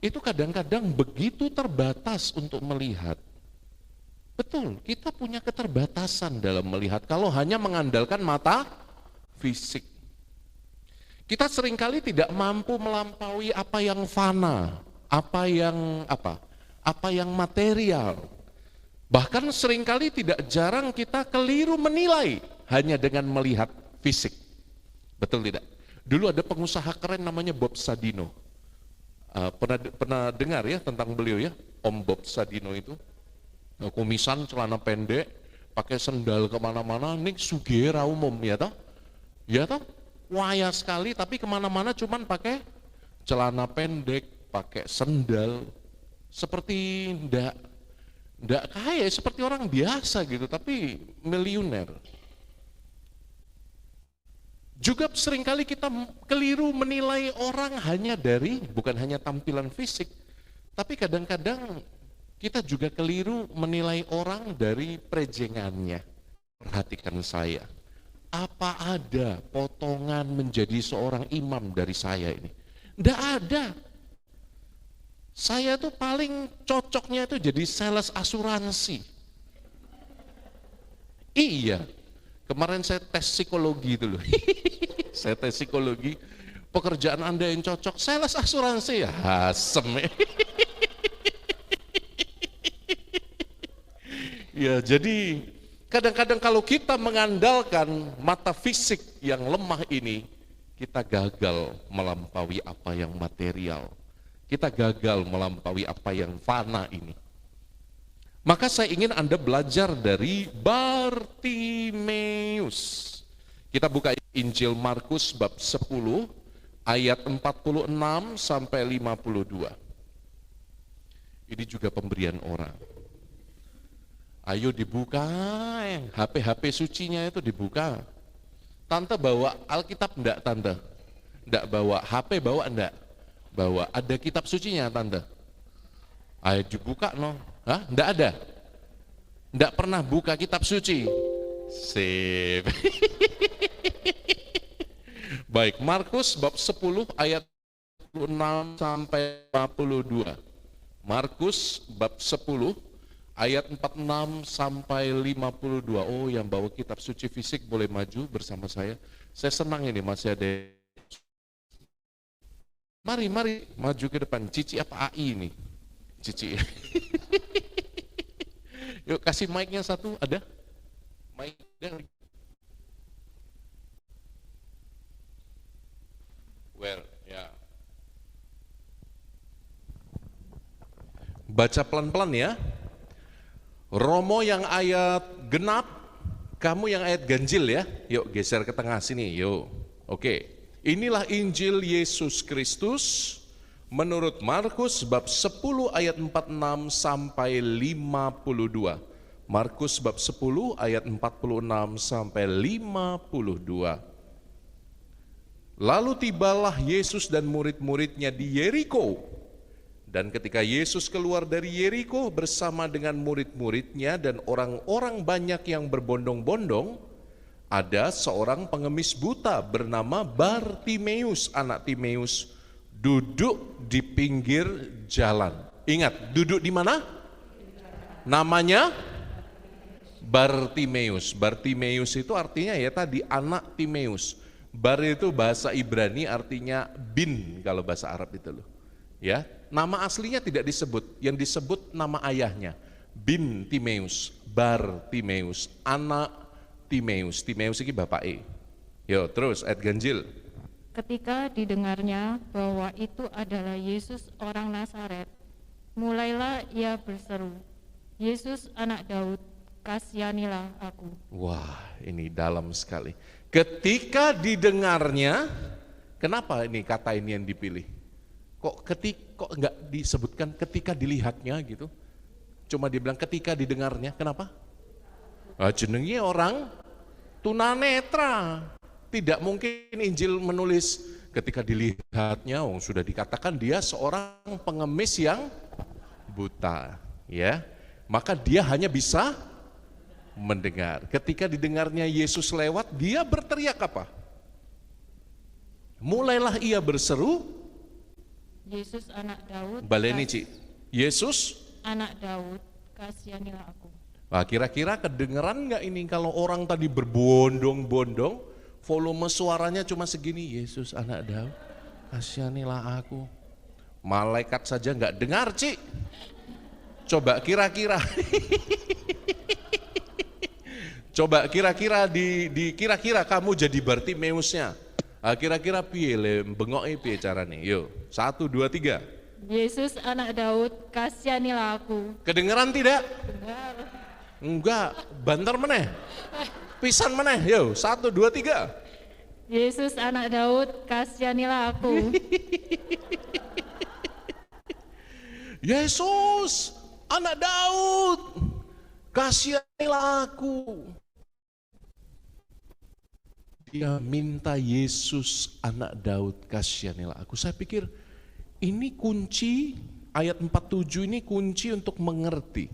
itu kadang-kadang begitu terbatas untuk melihat. Betul, kita punya keterbatasan dalam melihat kalau hanya mengandalkan mata fisik. Kita seringkali tidak mampu melampaui apa yang fana, apa yang material. Bahkan seringkali tidak jarang kita keliru menilai hanya dengan melihat fisik. Betul tidak? Dulu ada pengusaha keren namanya Bob Sadino. Pernah dengar ya tentang beliau ya, Om Bob Sadino itu. Kumisan, celana pendek, pakai sendal kemana-mana, ini sugera umum ya toh? Ya toh? Waya sekali tapi kemana-mana cuman pakai celana pendek, pakai sendal. Seperti ndak kaya, seperti orang biasa gitu, tapi miliuner. Juga seringkali kita keliru menilai orang hanya dari, bukan hanya tampilan fisik, tapi kadang-kadang kita juga keliru menilai orang dari prejengannya. Perhatikan saya, apa ada potongan menjadi seorang imam dari saya ini? Nggak ada. Saya tuh paling cocoknya itu jadi sales asuransi. Iya, kemarin saya tes psikologi itu loh. Saya tes psikologi, pekerjaan Anda yang cocok, sales asuransi ya, asem. Ya, jadi kadang-kadang kalau kita mengandalkan mata fisik yang lemah ini, kita gagal melampaui apa yang material. Kita gagal melampaui apa yang fana ini. Maka saya ingin Anda belajar dari Bartimeus. Kita buka Injil Markus bab 10 ayat 46 sampai 52. Ini juga pemberian orang. Ayo dibuka, HP sucinya itu dibuka. Tante bawa Alkitab enggak Tante? Enggak bawa, HP bawa enggak? Bawa, ada kitab sucinya Tante? Ayo dibuka no. Hah? Enggak ada? Enggak pernah buka kitab suci? Sip. Baik, Markus bab 10 ayat 46 sampai 52. Markus bab 10 ayat 46 sampai 52. Oh, yang bawa kitab suci fisik boleh maju bersama saya. Saya senang ini masih ada. Mari maju ke depan. Cici apa AI ini? Cici. Yuk kasih mic-nya satu, ada? Mic dari. Well, ya. Baca pelan-pelan ya. Romo yang ayat genap, kamu yang ayat ganjil ya. Yuk geser ke tengah sini, yuk. Oke. Inilah Injil Yesus Kristus menurut Markus bab 10 ayat 46 sampai 52. Markus bab 10 ayat 46 sampai 52. Lalu tibalah Yesus dan murid-muridnya di Yeriko. Dan ketika Yesus keluar dari Yeriko bersama dengan murid-muridnya dan orang-orang banyak yang berbondong-bondong, ada seorang pengemis buta bernama Bartimeus, anak Timeus, duduk di pinggir jalan. Ingat, duduk di mana? Namanya Bartimeus. Bartimeus itu artinya ya tadi anak Timeus. Bar itu bahasa Ibrani artinya bin kalau bahasa Arab itu loh. Ya, nama aslinya tidak disebut, yang disebut nama ayahnya. Bin Timeus, Bartimeus, anak Timeus. Timeus ini bapak E. Yo, terus ayat ganjil. Ketika didengarnya bahwa itu adalah Yesus orang Nazaret, mulailah ia berseru, Yesus anak Daud, kasihanilah aku. Wah, ini dalam sekali. Ketika didengarnya, kenapa ini kata ini yang dipilih? Kok enggak disebutkan ketika dilihatnya gitu? Cuma dibilang ketika didengarnya, kenapa? Jenengnya orang tunanetra. Tidak mungkin Injil menulis ketika dilihatnya, sudah dikatakan dia seorang pengemis yang buta, ya. Maka dia hanya bisa mendengar. Ketika didengarnya Yesus lewat, dia berteriak apa? Mulailah ia berseru, Yesus anak Daud. Baleni Ci. Yesus anak Daud, kasihanilah aku. Nah, kira-kira kedengeran nggak ini kalau orang tadi berbondong-bondong, volume suaranya cuma segini, Yesus anak Daud, kasihanilah aku. Malaikat saja nggak dengar, Ci. Coba kira-kira, coba kira-kira di kira-kira kamu jadi Bartimeusnya. Kira-kira piye le bengoke piye carane? Yo, 1 2 3. Yesus anak Daud, kasihanilah aku. Kedengeran tidak? Dengar. Enggak, banter meneh. Pisan meneh, yo 1 2 3. Yesus anak Daud, kasihanilah aku. Yesus anak Daud, kasihanilah aku. Dia minta Yesus anak Daud, kasihanilah aku. Saya pikir ini kunci, ayat 47 ini kunci untuk mengerti.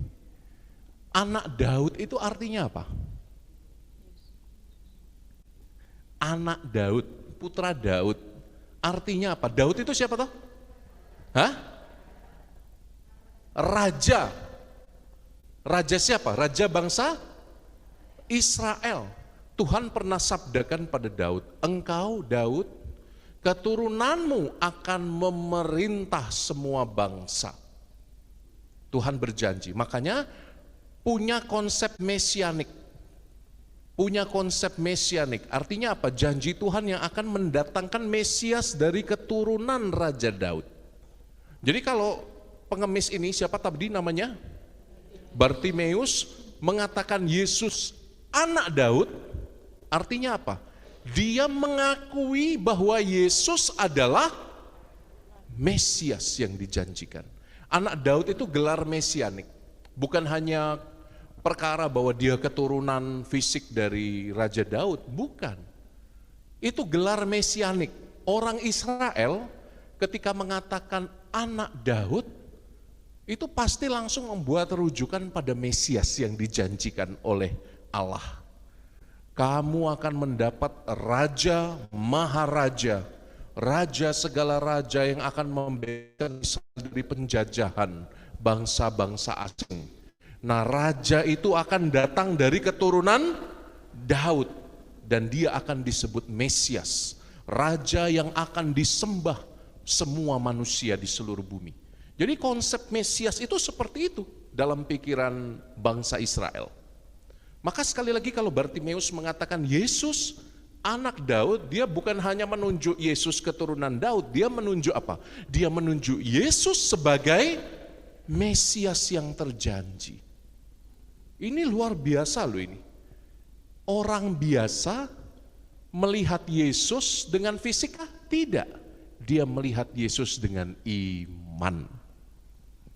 Anak Daud itu artinya apa? Anak Daud, putra Daud. Artinya apa? Daud itu siapa toh? Hah? Raja. Raja siapa? Raja bangsa Israel. Tuhan pernah sabdakan pada Daud, engkau Daud, keturunanmu akan memerintah semua bangsa. Tuhan berjanji, makanya punya konsep mesianik. Punya konsep mesianik, artinya apa? Janji Tuhan yang akan mendatangkan Mesias dari keturunan Raja Daud. Jadi kalau pengemis ini, siapa tadi namanya? Bartimeus mengatakan Yesus anak Daud, artinya apa? Dia mengakui bahwa Yesus adalah Mesias yang dijanjikan. Anak Daud itu gelar mesianik, bukan hanya perkara bahwa dia keturunan fisik dari Raja Daud, bukan. Itu gelar mesianik. Orang Israel ketika mengatakan anak Daud, itu pasti langsung membuat rujukan pada Mesias yang dijanjikan oleh Allah. Kamu akan mendapat Raja Maharaja, Raja segala raja yang akan membebaskan Israel dari penjajahan bangsa-bangsa asing. Nah, raja itu akan datang dari keturunan Daud dan dia akan disebut Mesias, raja yang akan disembah semua manusia di seluruh bumi. Jadi konsep Mesias itu seperti itu dalam pikiran bangsa Israel. Maka sekali lagi kalau Bartimeus mengatakan Yesus anak Daud, dia bukan hanya menunjuk Yesus keturunan Daud, dia menunjuk apa? Dia menunjuk Yesus sebagai Mesias yang terjanji. Ini luar biasa loh ini. Orang biasa melihat Yesus dengan fisik? Tidak. Dia melihat Yesus dengan iman.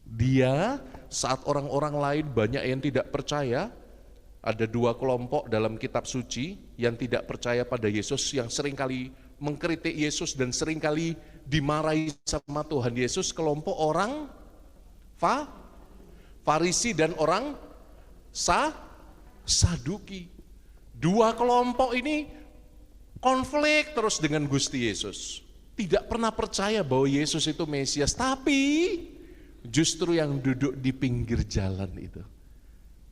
Dia saat orang-orang lain banyak yang tidak percaya, ada dua kelompok dalam kitab suci yang tidak percaya pada Yesus, yang seringkali mengkritik Yesus dan seringkali dimarahi sama Tuhan Yesus, kelompok orang Farisi dan orang Saduki. Dua kelompok ini konflik terus dengan Gusti Yesus. Tidak pernah percaya bahwa Yesus itu Mesias, tapi justru yang duduk di pinggir jalan itu,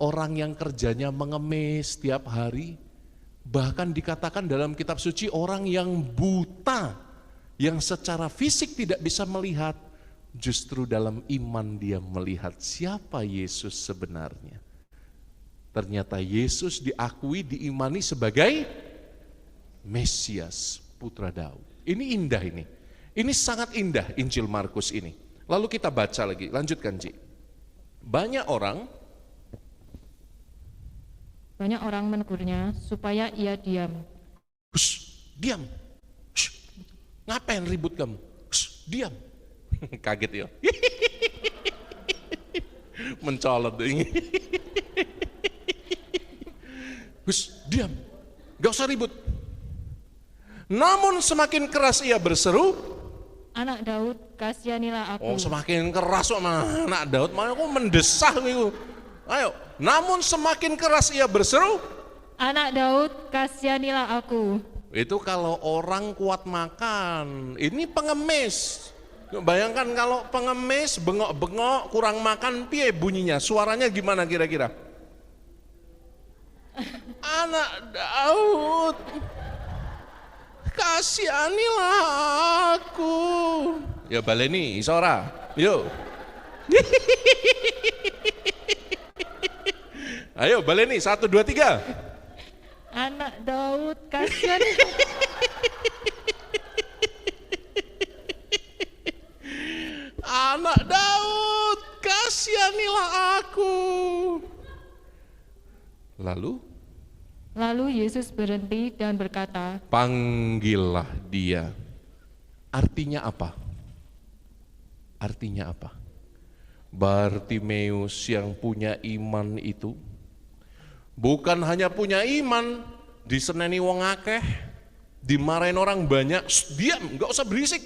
orang yang kerjanya mengemis setiap hari, bahkan dikatakan dalam kitab suci orang yang buta, yang secara fisik tidak bisa melihat, justru dalam iman dia melihat siapa Yesus sebenarnya. Ternyata Yesus diakui, diimani sebagai Mesias, putra Daud. Ini indah ini. Ini sangat indah Injil Markus ini. Lalu kita baca lagi, lanjutkan Ci. Banyak orang menegurnya supaya ia diam. Diam. Ngapain ribut kamu? Diam. Kaget ya. Mencolot ini. Diam. Gak usah ribut. Namun semakin keras ia berseru, Anak Daud, kasihanilah aku. oh semakin keras kok anak Daud, mana aku mendesah itu. Ayo, namun semakin keras ia berseru, Anak Daud, kasihanilah aku. Itu kalau orang kuat makan. Ini pengemis. Bayangkan kalau pengemis bengok-bengok kurang makan, piye bunyinya? Suaranya gimana kira-kira? Anak Daud, kasihanilah aku. Ya baleni isora. Yuk. Ayo baleni 1 2 3. Anak Daud, kasihanilah. Anak Daud, kasihanilah aku. Lalu Yesus berhenti dan berkata, panggillah dia. Artinya apa? Artinya apa? Bartimeus yang punya iman itu bukan hanya punya iman, diseneni wong akeh, dimarahin orang banyak, diam, nggak usah berisik.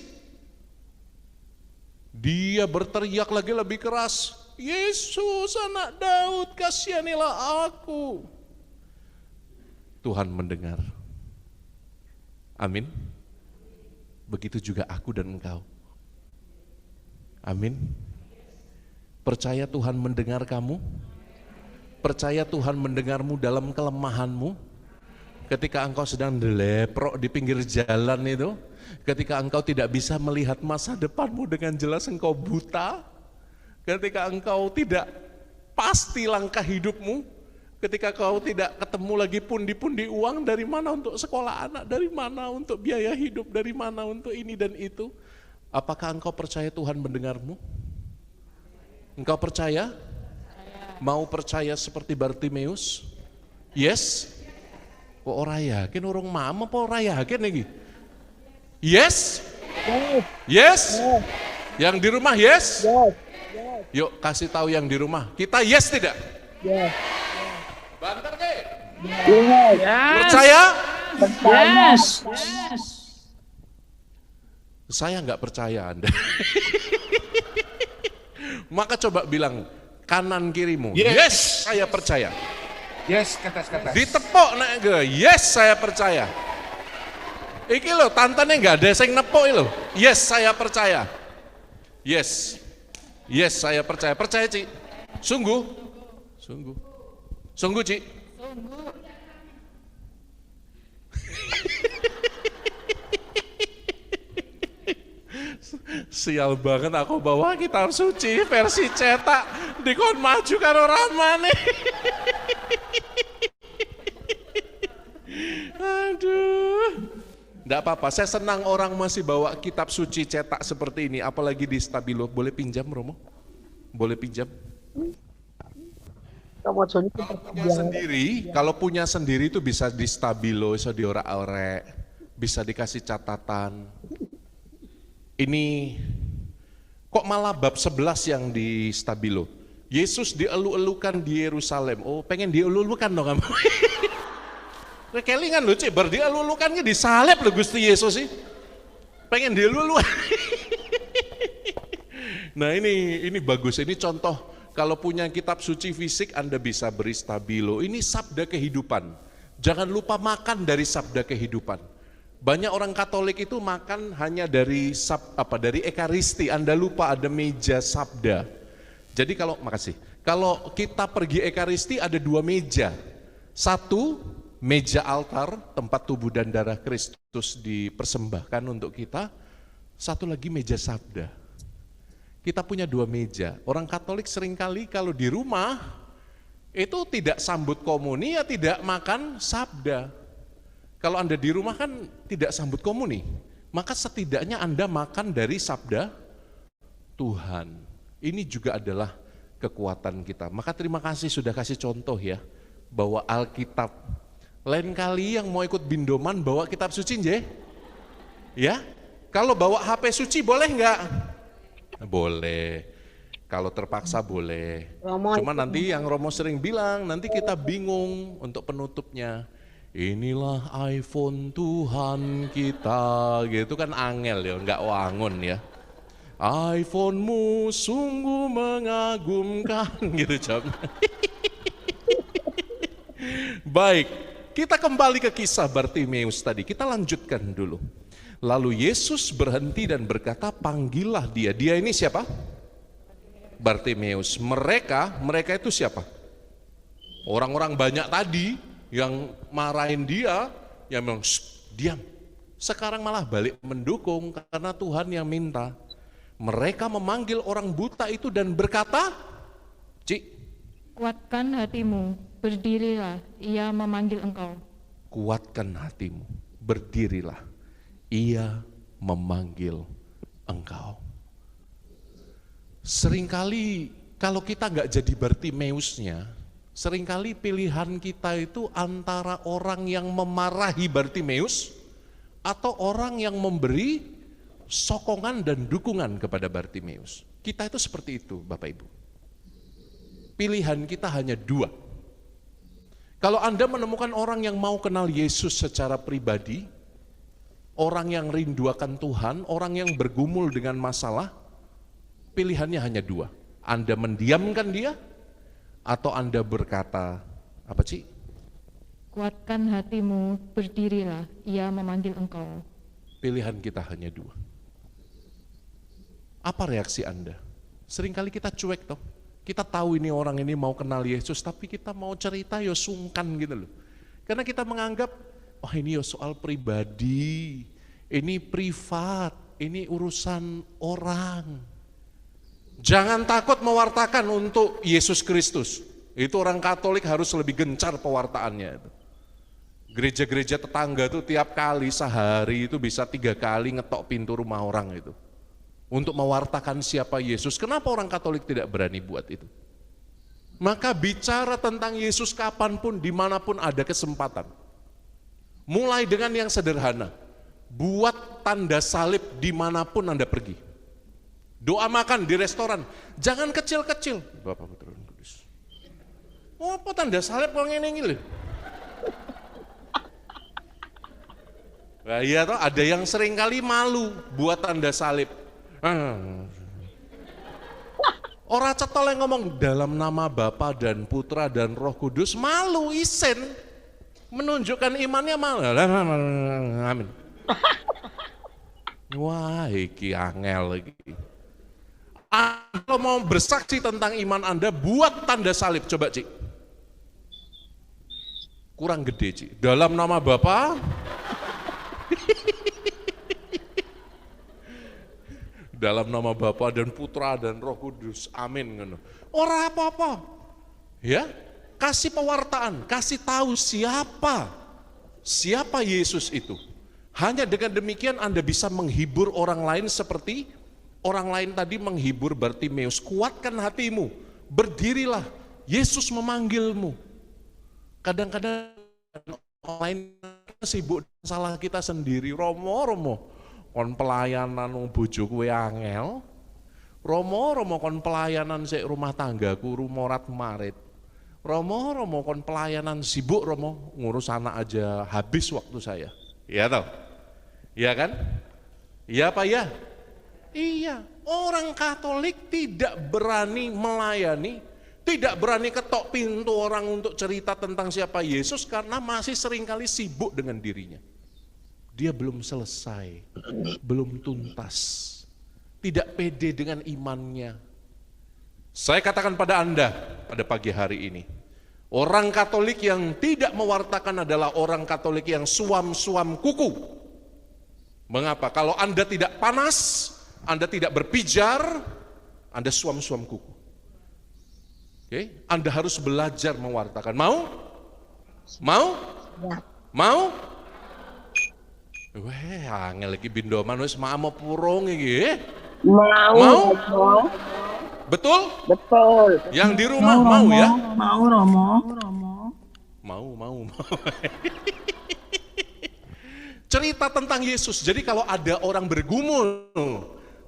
Dia berteriak lagi lebih keras, Yesus anak Daud, kasihanilah aku. Tuhan mendengar. Amin. begitu juga aku dan engkau. Amin. Percaya Tuhan mendengar kamu? Percaya Tuhan mendengarmu dalam kelemahanmu? Ketika engkau sedang deleprok di pinggir jalan itu, ketika engkau tidak bisa melihat masa depanmu dengan jelas, engkau buta, ketika engkau tidak pasti langkah hidupmu, ketika kau tidak ketemu lagi pundi-pundi uang, dari mana untuk sekolah anak, dari mana untuk biaya hidup, dari mana untuk ini dan itu, apakah engkau percaya Tuhan mendengarmu? Engkau percaya? Mau percaya seperti Bartimeus? Yes? Kok ora yakin orang mama apa ora yakin lagi? Yes? Yes? Yang di rumah yes? Yuk kasih tahu yang di rumah. Kita yes tidak? Banter deh. Percaya? Yes. Saya nggak percaya Anda. Maka coba bilang kanan kirimu. Yes, saya percaya. Yes, kata-kata. Ditepok nek ge. Yes, saya percaya. Iki lo tantane nggak ada yang nepok lo. Yes, saya percaya. Yes. Yes, saya percaya. Percaya, Ci? Sungguh? Sungguh. Sungguh, Ci? Sungguh. Sial banget aku bawa kitab suci versi cetak dikon maju karo Ramane. Aduh. Enggak apa-apa, saya senang orang masih bawa kitab suci cetak seperti ini, apalagi di Stabilo. Boleh pinjam, Romo? Boleh pinjam? Sendiri, kalau punya sendiri itu bisa di Stabilo, bisa diorak-orek, bisa dikasih catatan. Ini kok malah bab 11 yang di Stabilo. Yesus dielu-elukan di Yerusalem. Oh, pengen dielu-elukan dong kamu. Kelingan loh, Cik, bar dielu-elukan disalib loh Gusti Yesus sih. Pengen dielu-elukan. Nah, ini bagus. Ini contoh kalau punya kitab suci fisik Anda bisa beri Stabilo. Ini sabda kehidupan. Jangan lupa makan dari sabda kehidupan. Banyak orang Katolik itu makan hanya dari dari Ekaristi. Anda lupa ada meja sabda. Jadi kalau kita pergi Ekaristi ada 2 meja. Satu meja altar tempat tubuh dan darah Kristus dipersembahkan untuk kita. Satu lagi meja sabda. Kita punya 2 meja. Orang Katolik seringkali kalau di rumah itu tidak sambut komuni ya tidak makan sabda. Kalau Anda di rumah kan tidak sambut komuni, maka setidaknya Anda makan dari sabda Tuhan. Ini juga adalah kekuatan kita. Maka terima kasih sudah kasih contoh ya, bahwa Alkitab. Lain kali yang mau ikut bindoman bawa kitab suci nje? Ya? Kalau bawa HP suci boleh nggak? Boleh. Kalau terpaksa boleh. Cuma nanti yang Romo sering bilang, nanti kita bingung untuk penutupnya. Inilah iPhone Tuhan kita, gitu kan angel ya, nggak wangun ya. iPhone-mu sungguh mengagumkan, gitu Jom. Baik, kita kembali ke kisah Bartimeus tadi, kita lanjutkan dulu. Lalu Yesus berhenti dan berkata, panggillah dia. Dia ini siapa? Bartimeus. Mereka itu siapa? Orang-orang banyak tadi yang marahin dia, yang bilang, diam. Sekarang malah balik mendukung karena Tuhan yang minta. Mereka memanggil orang buta itu dan berkata, Cik, Kuatkan hatimu, berdirilah, ia memanggil engkau. kuatkan hatimu, berdirilah, ia memanggil engkau. Seringkali kalau kita nggak jadi Bartimeusnya, seringkali pilihan kita itu antara orang yang memarahi Bartimeus atau orang yang memberi sokongan dan dukungan kepada Bartimeus. Kita itu seperti itu, Bapak Ibu. Pilihan kita hanya 2. Kalau Anda menemukan orang yang mau kenal Yesus secara pribadi, orang yang rindu akan Tuhan, orang yang bergumul dengan masalah, pilihannya hanya 2. Anda mendiamkan dia, atau Anda berkata, apa sih? Kuatkan hatimu, berdirilah, ia memanggil engkau. Pilihan kita hanya dua. Apa reaksi Anda? Seringkali kita cuek toh. Kita tahu ini orang ini mau kenal Yesus, tapi kita mau cerita ya sungkan gitu loh. Karena kita menganggap, oh ini ya soal pribadi, ini privat, ini urusan orang. Jangan takut mewartakan untuk Yesus Kristus. Itu orang Katolik harus lebih gencar pewartaannya itu. Gereja-gereja tetangga tuh tiap kali sehari itu bisa 3 kali ngetok pintu rumah orang itu. Untuk mewartakan siapa Yesus. Kenapa orang Katolik tidak berani buat itu? Maka bicara tentang Yesus kapanpun, dimanapun ada kesempatan. Mulai dengan yang sederhana. Buat tanda salib dimanapun Anda pergi. Doa makan di restoran, jangan kecil-kecil. Bapak Putra dan Kudus. Oh, apa tanda salib kok ngene-ngene lho? Nah, iya toh, ada yang seringkali malu buat tanda salib. Orang cetol yang ngomong dalam nama Bapa dan Putra dan Roh Kudus, malu isen. Menunjukkan imannya malu. Amin. Wah, iki angel lagi. Kalau mau bersaksi tentang iman Anda, buat tanda salib, coba Cik. Kurang gede Cik. Dalam nama Bapa, dalam nama Bapa dan Putra dan Roh Kudus, amin. Ora apa-apa, ya, kasih pewartaan, kasih tahu siapa Yesus itu. Hanya dengan demikian Anda bisa menghibur orang lain seperti orang lain tadi menghibur Bartimeus. Kuatkan hatimu, berdirilah, Yesus memanggilmu. Kadang-kadang orang lain sibuk salah kita sendiri. Romo kon pelayanan bojo kowe angel. Romo kon pelayanan sik rumah tanggaku rumorat marit. Romo kon pelayanan sibuk Romo, ngurus anak aja habis waktu saya. Iya toh? Iya kan? Iya apa ya? Iya, orang Katolik tidak berani melayani, tidak berani ketok pintu orang untuk cerita tentang siapa Yesus karena masih seringkali sibuk dengan dirinya. Dia belum selesai, belum tuntas, tidak pede dengan imannya. Saya katakan pada Anda pada pagi hari ini, orang Katolik yang tidak mewartakan adalah orang Katolik yang suam-suam kuku. Mengapa? Kalau Anda tidak panas, Anda tidak berpijar, Anda suam-suam kuku. Oke, Anda harus belajar mewartakan. Mau? Mau? Mau? Weh, angel iki bindoman wis mau purung iki. Mau? Betul? Betul. Yang di rumah mau ya? Mau Romo. Mau. Cerita tentang Yesus. Jadi kalau ada orang bergumul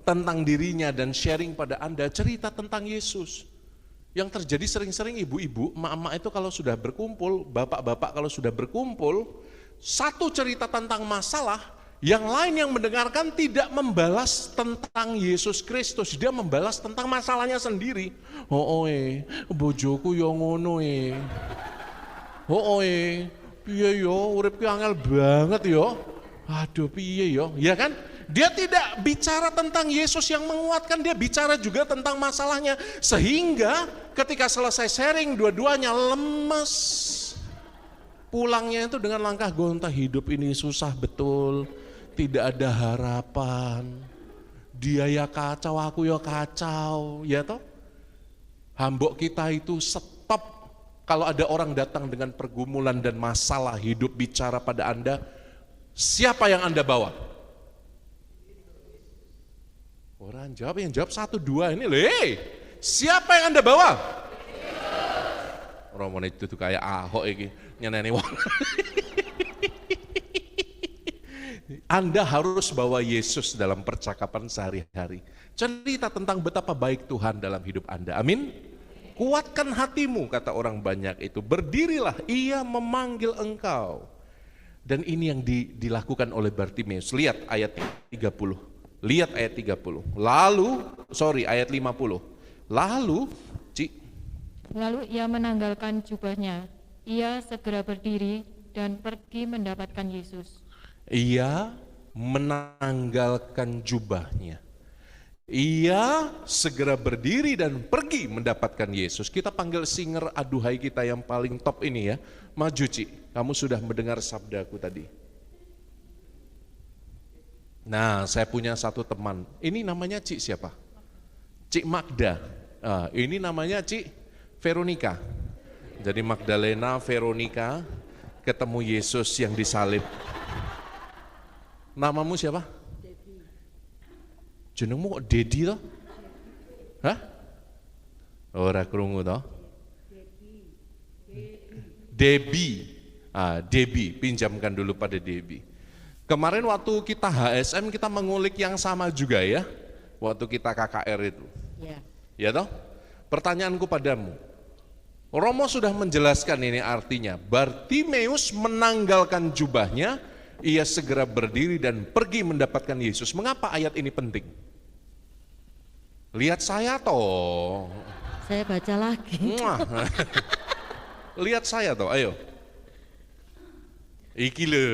tentang dirinya dan sharing pada Anda, cerita tentang Yesus. Yang terjadi sering-sering ibu-ibu, emak-emak itu kalau sudah berkumpul, bapak-bapak kalau sudah berkumpul, satu cerita tentang masalah, yang lain yang mendengarkan tidak membalas tentang Yesus Kristus, dia membalas tentang masalahnya sendiri. Bojoku yo ngono piye yo, uripku angel banget yo. Aduh piye yo, ya kan? Dia tidak bicara tentang Yesus yang menguatkan, dia bicara juga tentang masalahnya. Sehingga ketika selesai sharing, dua-duanya lemes. Pulangnya itu dengan langkah gonta, hidup ini susah betul, tidak ada harapan. Dia ya kacau, aku ya kacau, ya toh? Hambok kita itu stop. Kalau ada orang datang dengan pergumulan dan masalah hidup bicara pada Anda, siapa yang Anda bawa? Orang jawab, yang jawab 1, 2 ini loh. Siapa yang Anda bawa? Romo itu tuh kayak Ahok ini nyeneni wong. Anda harus bawa Yesus dalam percakapan sehari-hari. Cerita tentang betapa baik Tuhan dalam hidup Anda. Amin. Kuatkan hatimu, kata orang banyak itu. Berdirilah, Ia memanggil engkau. Dan ini yang dilakukan oleh Bartimeus. Lihat ayat 30. Lihat ayat 30. Ayat 50. Lalu ia menanggalkan jubahnya. Ia segera berdiri dan pergi mendapatkan Yesus. Ia menanggalkan jubahnya. Ia segera berdiri dan pergi mendapatkan Yesus. Kita panggil singer aduhai kita yang paling top ini ya. Maju Cik, kamu sudah mendengar sabdaku tadi. Nah, saya punya satu teman. Ini namanya Cik siapa? Cik Magda. Ini namanya Cik Veronica. Jadi Magdalena, Veronica ketemu Yesus yang disalib. Namamu siapa? Jenengmu kok Dedi toh? Hah? Ora krungu toh? Debbie. Debbie, pinjamkan dulu pada Debbie. Kemarin waktu kita HSM kita mengulik yang sama juga ya. Waktu kita KKR itu. Ya. Ya toh? Pertanyaanku padamu. Romo sudah menjelaskan ini artinya. Bartimeus menanggalkan jubahnya, ia segera berdiri dan pergi mendapatkan Yesus. Mengapa ayat ini penting? Lihat saya toh. Saya baca lagi. Lihat saya toh, ayo. Iki lho.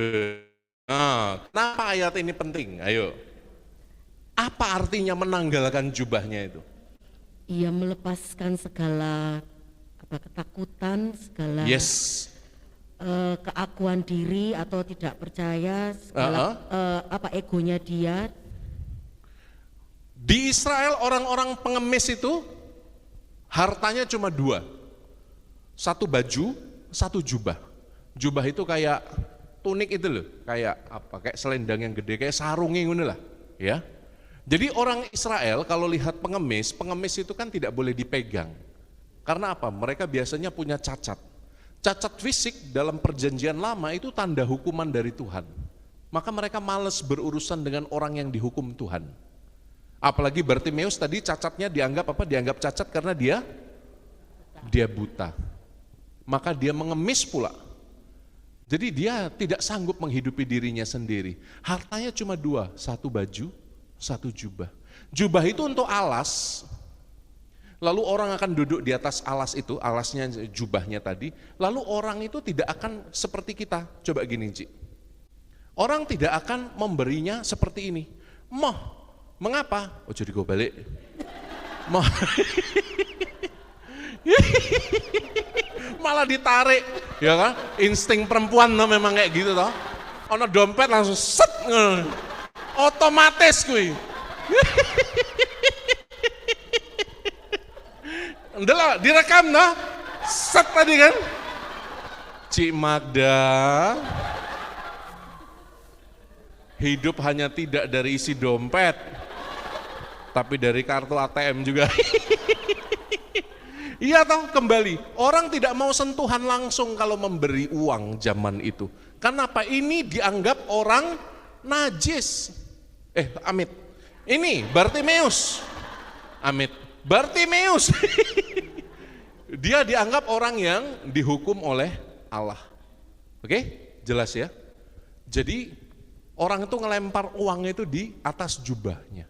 Kenapa ayat ini penting? Ayo. Apa artinya menanggalkan jubahnya itu? Ia melepaskan segala ketakutan, segala keakuan diri atau tidak percaya, segala egonya dia. Di Israel orang-orang pengemis itu hartanya cuma dua, satu baju, satu jubah. Jubah itu kayak tunik itu loh, kayak apa? Kayak selendang yang gede, kayak sarungnya ngono lah, ya. Jadi orang Israel kalau lihat pengemis, pengemis itu kan tidak boleh dipegang. Karena apa? Mereka biasanya punya cacat. Cacat fisik dalam perjanjian lama itu tanda hukuman dari Tuhan. Maka mereka malas berurusan dengan orang yang dihukum Tuhan. Apalagi Bartimeus tadi cacatnya dianggap apa? Dianggap cacat karena dia buta. Maka dia mengemis pula. Jadi dia tidak sanggup menghidupi dirinya sendiri. Hartanya cuma dua, satu baju, satu jubah. Jubah itu untuk alas. Lalu orang akan duduk di atas alas itu, alasnya jubahnya tadi. Lalu orang itu tidak akan seperti kita. Coba gini Cik. Orang tidak akan memberinya seperti ini. Mengapa? Oh jadi gue balik. Malah ditarik, ya kan? Insting perempuan memang kayak gitu toh. Ono dompet langsung set, otomatis kuwi. Udah direkam toh, set tadi kan? Cik Magda, hidup hanya tidak dari isi dompet, tapi dari kartu ATM juga. Iya toh, kembali, orang tidak mau sentuhan langsung kalau memberi uang zaman itu. Kenapa? Ini dianggap orang najis. Amit, ini Bartimeus. Amit, Bartimeus. Dia dianggap orang yang dihukum oleh Allah. Oke, jelas ya. Jadi orang itu ngelempar uang itu di atas jubahnya.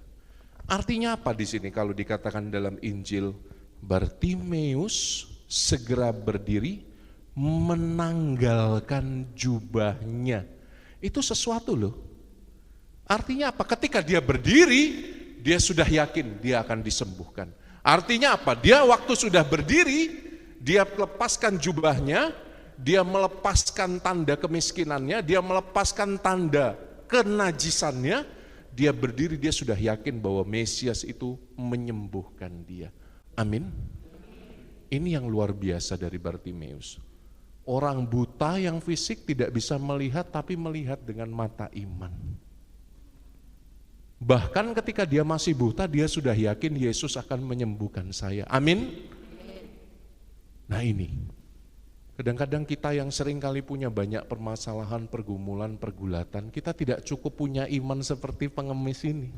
Artinya apa di sini kalau dikatakan dalam Injil? Bartimeus segera berdiri menanggalkan jubahnya. Itu sesuatu loh. Artinya apa? Ketika dia berdiri, dia sudah yakin dia akan disembuhkan. Artinya apa? Dia waktu sudah berdiri, dia lepaskan jubahnya, dia melepaskan tanda kemiskinannya, dia melepaskan tanda kenajisannya, dia berdiri, dia sudah yakin bahwa Mesias itu menyembuhkan dia. Amin. Ini yang luar biasa dari Bartimeus. Orang buta yang fisik tidak bisa melihat, tapi melihat dengan mata iman. Bahkan ketika dia masih buta, dia sudah yakin Yesus akan menyembuhkan saya. Amin. Nah ini, kadang-kadang kita yang sering kali punya banyak permasalahan, pergumulan, pergulatan, kita tidak cukup punya iman seperti pengemis ini.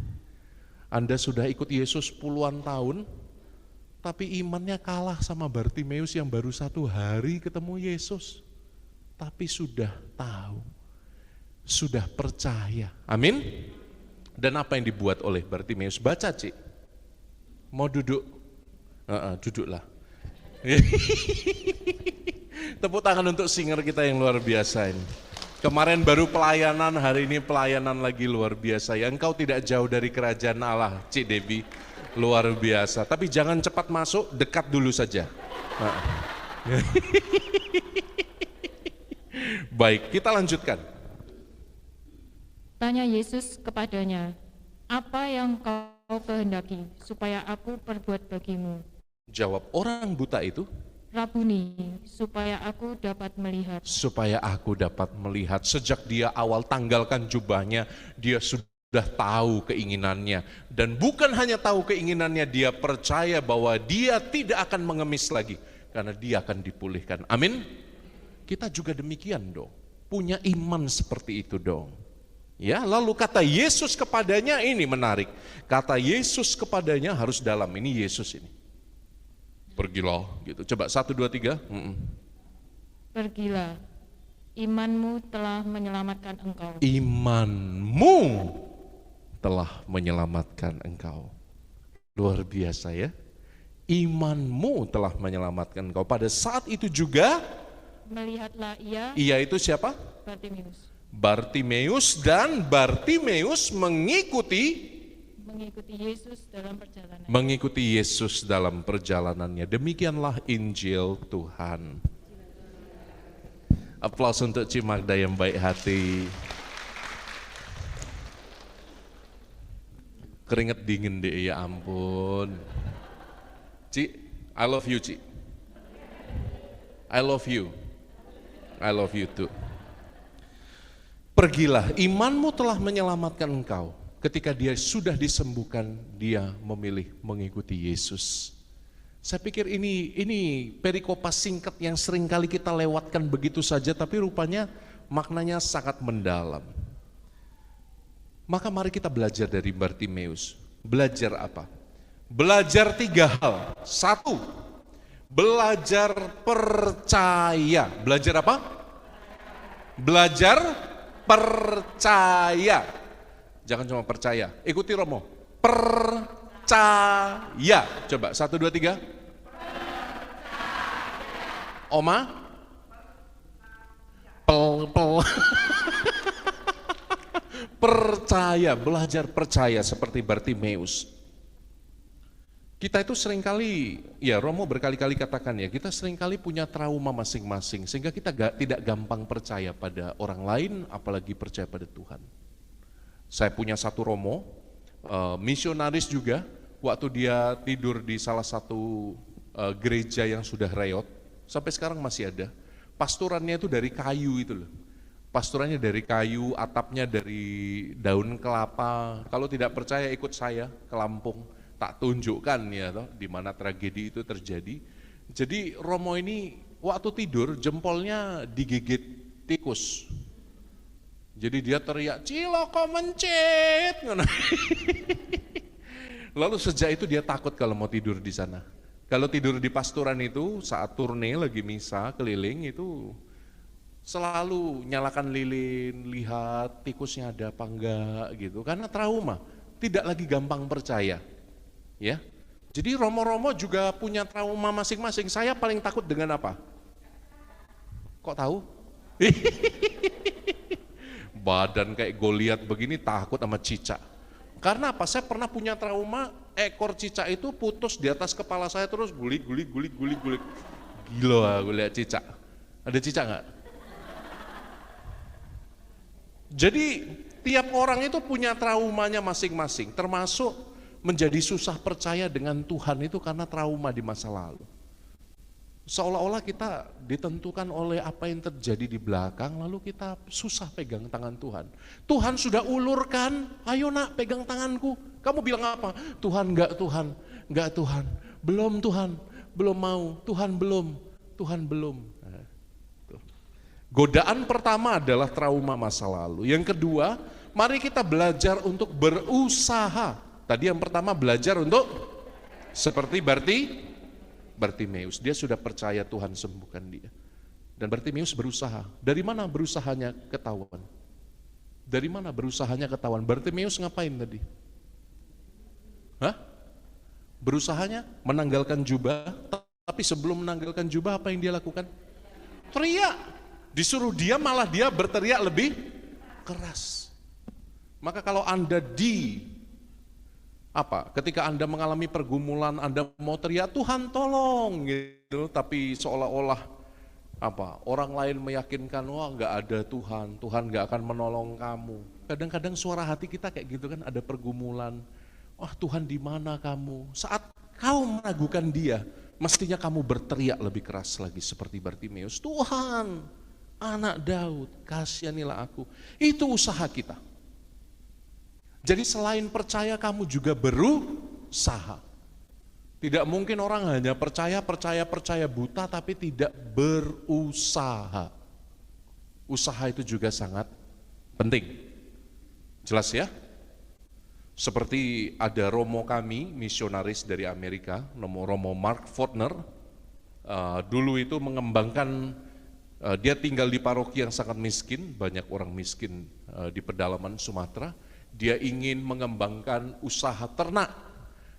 Anda sudah ikut Yesus puluhan tahun, tapi imannya kalah sama Bartimeus yang baru 1 hari ketemu Yesus. Tapi sudah tahu, sudah percaya. Amin. Dan apa yang dibuat oleh Bartimeus? Baca Cik. Mau duduk? Duduklah. Tepuk tangan untuk singer kita yang luar biasa ini. Kemarin baru pelayanan, hari ini pelayanan lagi luar biasa ya. Engkau tidak jauh dari kerajaan Allah, Cik Debbie. Luar biasa. Tapi jangan cepat masuk, dekat dulu saja. Nah. Baik, kita lanjutkan. Tanya Yesus kepadanya, apa yang kau kehendaki supaya aku perbuat bagimu? Jawab orang buta itu, Rabuni, supaya aku dapat melihat. supaya aku dapat melihat. Sejak dia awal tanggalkan jubahnya, dia sudah tahu keinginannya. Dan bukan hanya tahu keinginannya, dia percaya bahwa dia tidak akan mengemis lagi. Karena dia akan dipulihkan. Amin. Kita juga demikian dong. Punya iman seperti itu dong. Ya, lalu kata Yesus kepadanya, ini menarik. Kata Yesus kepadanya harus dalam, ini Yesus ini. Pergilah gitu. Coba 1, 2, 3. Pergilah, imanmu telah menyelamatkan engkau. Imanmu telah menyelamatkan engkau. Luar biasa ya. Imanmu telah menyelamatkan engkau. Pada saat itu juga, Melihatlah ia, itu siapa? Bartimeus, Bartimeus, dan Bartimeus mengikuti Yesus dalam perjalanan. mengikuti Yesus dalam perjalanannya. Demikianlah Injil Tuhan. Aplaus untuk Ci Magda yang baik hati. Keringet dingin deh, ya ampun. Ci, I love you, Ci. I love you. I love you too. Pergilah, imanmu telah menyelamatkan engkau. Ketika dia sudah disembuhkan, dia memilih mengikuti Yesus. Saya pikir ini perikopa singkat yang sering kali kita lewatkan begitu saja, tapi rupanya maknanya sangat mendalam. Maka mari kita belajar dari Bartimeus. Belajar apa? Belajar 3 hal. 1, belajar percaya. Belajar apa? Belajar percaya. Jangan cuma percaya. Ikuti Romo. Percaya. Coba 1, 2, 3. Oma. Pel. Percaya, belajar percaya seperti Bartimeus. Kita itu seringkali, ya Romo berkali-kali katakan ya, kita seringkali punya trauma masing-masing, sehingga kita tidak gampang percaya pada orang lain, apalagi percaya pada Tuhan. Saya punya satu Romo, misionaris juga, waktu dia tidur di salah satu gereja yang sudah reot, sampai sekarang masih ada, pastorannya itu dari kayu itu loh. Pastorannya dari kayu, atapnya dari daun kelapa. Kalau tidak percaya ikut saya ke Lampung, tak tunjukkan ya toh, di mana tragedi itu terjadi. Jadi Romo ini waktu tidur jempolnya digigit tikus. Jadi dia teriak, "Ciloko mencit." Lalu sejak itu dia takut kalau mau tidur di sana. Kalau tidur di pastoran itu saat turne lagi misa keliling itu selalu nyalakan lilin, lihat tikusnya ada apa enggak gitu. Karena trauma, tidak lagi gampang percaya. Ya. Jadi Romo-romo juga punya trauma masing-masing. Saya paling takut dengan apa? Kok tahu? Badan kayak Goliat begini takut sama cicak. Karena apa? Saya pernah punya trauma, ekor cicak itu putus di atas kepala saya terus gulik. Gila aku lihat cicak. Ada cicak enggak? Jadi tiap orang itu punya traumanya masing-masing, termasuk menjadi susah percaya dengan Tuhan itu karena trauma di masa lalu. Seolah-olah kita ditentukan oleh apa yang terjadi di belakang, lalu kita susah pegang tangan Tuhan. Tuhan sudah ulurkan, ayo nak pegang tanganku. Kamu bilang apa? Tuhan enggak Tuhan, enggak Tuhan, belum Tuhan, belum mau, Tuhan belum. Godaan pertama adalah trauma masa lalu. Yang kedua, mari kita belajar untuk berusaha. Tadi yang pertama belajar untuk seperti Bartimeus. Dia sudah percaya Tuhan sembuhkan dia. Dan Bartimeus berusaha. Dari mana berusahanya ketahuan? Dari mana berusahanya ketahuan? Bartimeus ngapain tadi? Berusahanya menanggalkan jubah. Tapi sebelum menanggalkan jubah apa yang dia lakukan? Teriak. Disuruh diam malah dia berteriak lebih keras. Maka kalau Anda ketika Anda mengalami pergumulan, Anda mau teriak Tuhan tolong gitu, tapi seolah-olah orang lain meyakinkan, wah nggak ada Tuhan, Tuhan nggak akan menolong kamu. Kadang-kadang suara hati kita kayak gitu kan, ada pergumulan, wah Tuhan di mana kamu? Saat kau meragukan Dia, mestinya kamu berteriak lebih keras lagi seperti Bartimeus, Tuhan, anak Daud, kasihanilah aku. Itu usaha kita. Jadi selain percaya, kamu juga berusaha. Tidak mungkin orang hanya percaya buta tapi tidak berusaha. Usaha itu juga sangat penting. Jelas ya? Seperti ada romo kami, misionaris dari Amerika, Romo Mark Fortner, dulu itu mengembangkan, dia tinggal di paroki yang sangat miskin, banyak orang miskin di pedalaman Sumatera. Dia ingin mengembangkan usaha ternak.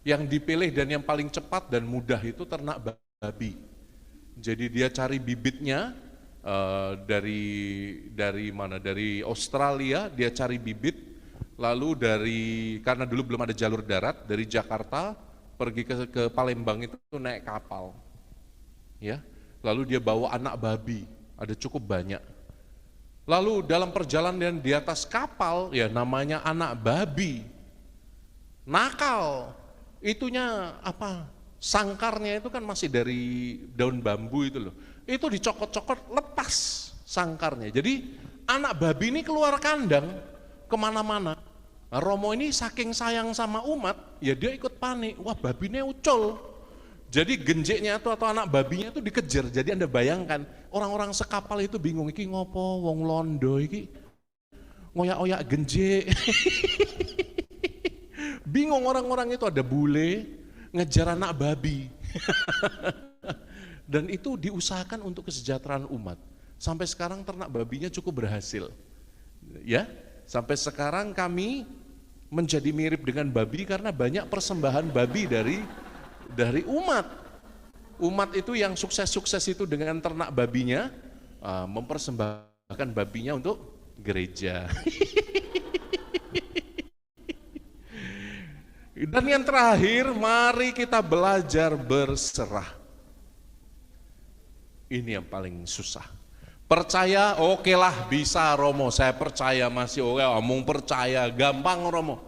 Yang dipilih dan yang paling cepat dan mudah itu ternak babi. Jadi dia cari bibitnya dari mana? Dari Australia dia cari bibit. Lalu karena dulu belum ada jalur darat, dari Jakarta pergi ke Palembang itu naik kapal. Ya. Lalu dia bawa anak babi, ada cukup banyak. Lalu dalam perjalanan di atas kapal, ya namanya anak babi, nakal, itunya sangkarnya itu kan masih dari daun bambu itu loh, itu dicokot-cokot lepas sangkarnya. Jadi anak babi ini keluar kandang kemana-mana. Nah, Romo ini saking sayang sama umat, ya dia ikut panik, wah babinya ucul. Jadi genjeknya itu atau anak babinya itu dikejar. Jadi Anda bayangkan, orang-orang sekapal itu bingung, iki ngopo wong londo iki ngoyak-oyak genjek. Bingung orang-orang itu, ada bule ngejar anak babi. Dan itu diusahakan untuk kesejahteraan umat. Sampai sekarang ternak babinya cukup berhasil. Ya, sampai sekarang kami menjadi mirip dengan babi karena banyak persembahan babi dari umat. Umat itu yang sukses-sukses itu dengan ternak babinya, mempersembahkan babinya untuk gereja. Dan yang terakhir, mari kita belajar berserah. Ini yang paling susah. Percaya, oke lah bisa Romo, saya percaya masih oke, omong percaya, gampang Romo.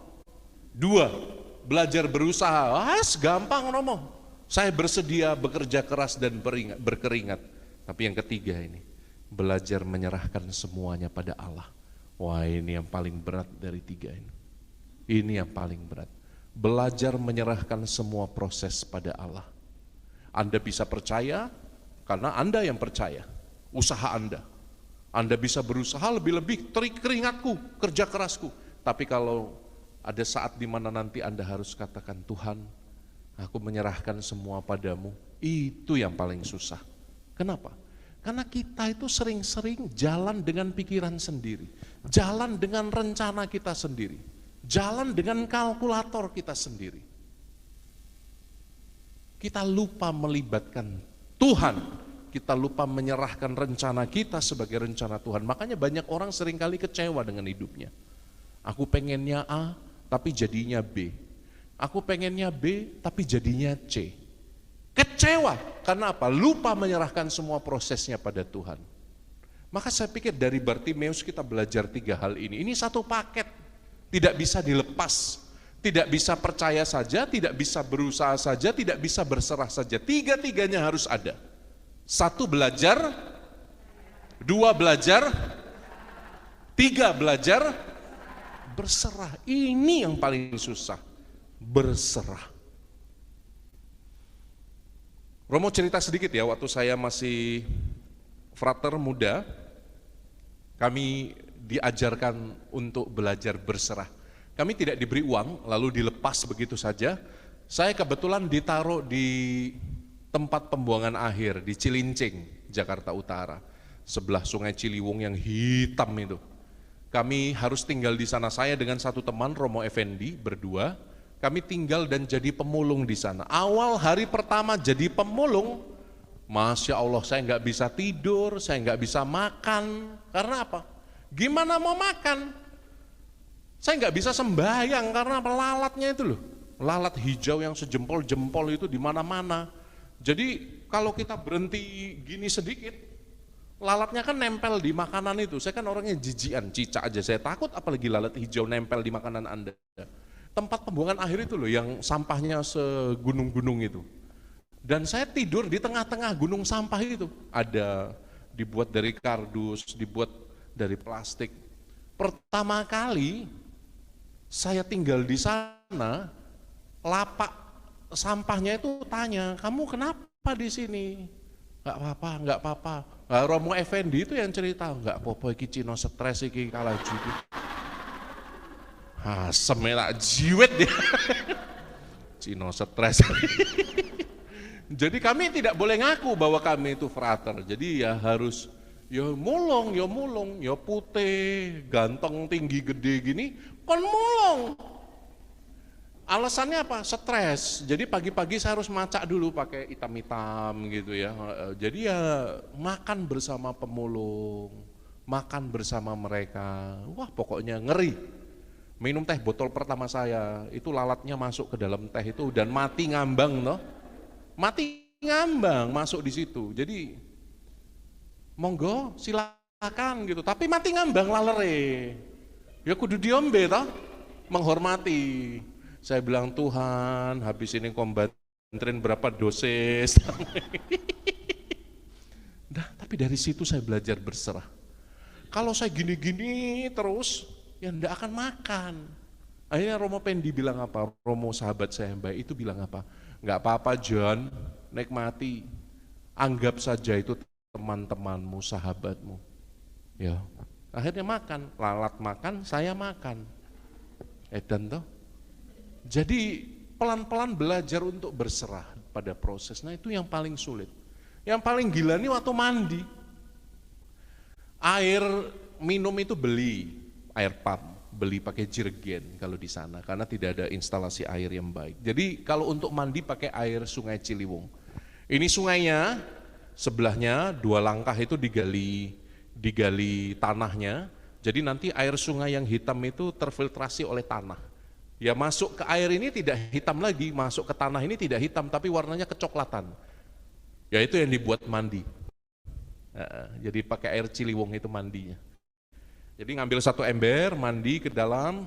2, belajar berusaha, gampang Romo. Saya bersedia bekerja keras dan berkeringat. Tapi yang ketiga ini, belajar menyerahkan semuanya pada Allah. Wah, ini yang paling berat dari 3 ini. Ini yang paling berat. Belajar menyerahkan semua proses pada Allah. Anda bisa percaya karena Anda yang percaya, usaha Anda. Anda bisa berusaha lebih-lebih, terik keringatku, kerja kerasku. Tapi kalau ada saat di mana nanti Anda harus katakan, Tuhan, aku menyerahkan semua padamu, itu yang paling susah. Kenapa? Karena kita itu sering-sering jalan dengan pikiran sendiri, jalan dengan rencana kita sendiri, jalan dengan kalkulator kita sendiri. Kita lupa melibatkan Tuhan, kita lupa menyerahkan rencana kita sebagai rencana Tuhan. Makanya banyak orang seringkali kecewa dengan hidupnya. Aku pengennya A, tapi jadinya B. Aku pengennya B, tapi jadinya C. Kecewa, karena apa? Lupa menyerahkan semua prosesnya pada Tuhan. Maka saya pikir dari Bartimeus kita belajar 3 hal ini. Ini satu paket, tidak bisa dilepas. Tidak bisa percaya saja, tidak bisa berusaha saja, tidak bisa berserah saja. 3-tiganya harus ada. 1 belajar, 2 belajar, 3 belajar berserah. Ini yang paling susah, berserah. Romo cerita sedikit ya, waktu saya masih frater muda, kami diajarkan untuk belajar berserah. Kami tidak diberi uang, lalu dilepas begitu saja. Saya kebetulan ditaruh di tempat pembuangan akhir di Cilincing, Jakarta Utara, sebelah Sungai Ciliwung yang hitam itu. Kami harus tinggal di sana, saya dengan satu teman, Romo Effendi, berdua. Kami tinggal dan jadi pemulung di sana. Awal hari pertama jadi pemulung, Masya Allah, saya nggak bisa tidur, saya nggak bisa makan. Karena apa? Gimana mau makan? Saya nggak bisa sembahyang karena apa? Lalatnya itu loh, lalat hijau yang sejempol-jempol itu di mana-mana. Jadi kalau kita berhenti gini sedikit, lalatnya kan nempel di makanan itu. Saya kan orangnya jijian, cicak aja saya takut, apalagi lalat hijau nempel di makanan Anda. Tempat pembuangan akhir itu loh yang sampahnya segunung-gunung itu. Dan saya tidur di tengah-tengah gunung sampah itu. Ada dibuat dari kardus, dibuat dari plastik. Pertama kali saya tinggal di sana, lapak sampahnya itu tanya, kamu kenapa di sini? Enggak apa-apa, enggak apa-apa. Nah, Romo Effendi itu yang cerita, enggak apa-apa iki Cino stres iki kalah judi. Semelak jiwet dia. Cino stres. Jadi kami tidak boleh ngaku bahwa kami itu frater. Jadi ya harus ya mulung, ya putih, ganteng, tinggi, gede gini, kon mulung. Alasannya apa? Stres. Jadi pagi-pagi saya harus macak dulu pakai hitam-hitam gitu ya. Jadi ya makan bersama pemulung, makan bersama mereka. Wah, pokoknya ngeri. Minum teh botol pertama saya, itu lalatnya masuk ke dalam teh itu dan mati ngambang toh. Mati ngambang masuk di situ. Jadi monggo silakan gitu, tapi mati ngambang lalere. Ya kudu diombe toh, menghormati. Saya bilang Tuhan, habis ini kombatrin berapa dosis. Nah, tapi dari situ saya belajar berserah. Kalau saya gini-gini terus, ya ndak akan makan. Akhirnya Romo Pendi bilang apa? Romo sahabat saya yang baik itu bilang apa? Enggak apa-apa John, nikmati. Anggap saja itu teman-temanmu, sahabatmu. Ya. Akhirnya makan, lalat makan, saya makan. Edan toh. Jadi pelan-pelan belajar untuk berserah pada proses. Nah itu yang paling sulit. Yang paling gila nih waktu mandi. Air minum itu beli, air pump. Beli pakai jirgen kalau di sana karena tidak ada instalasi air yang baik. Jadi kalau untuk mandi pakai air Sungai Ciliwung. Ini sungainya, sebelahnya 2 langkah itu digali tanahnya. Jadi nanti air sungai yang hitam itu terfiltrasi oleh tanah. Ya masuk ke air ini tidak hitam lagi, masuk ke tanah ini tidak hitam tapi warnanya kecoklatan. Ya itu yang dibuat mandi. Jadi pakai air Ciliwung itu mandinya. Jadi ngambil 1 ember, mandi ke dalam.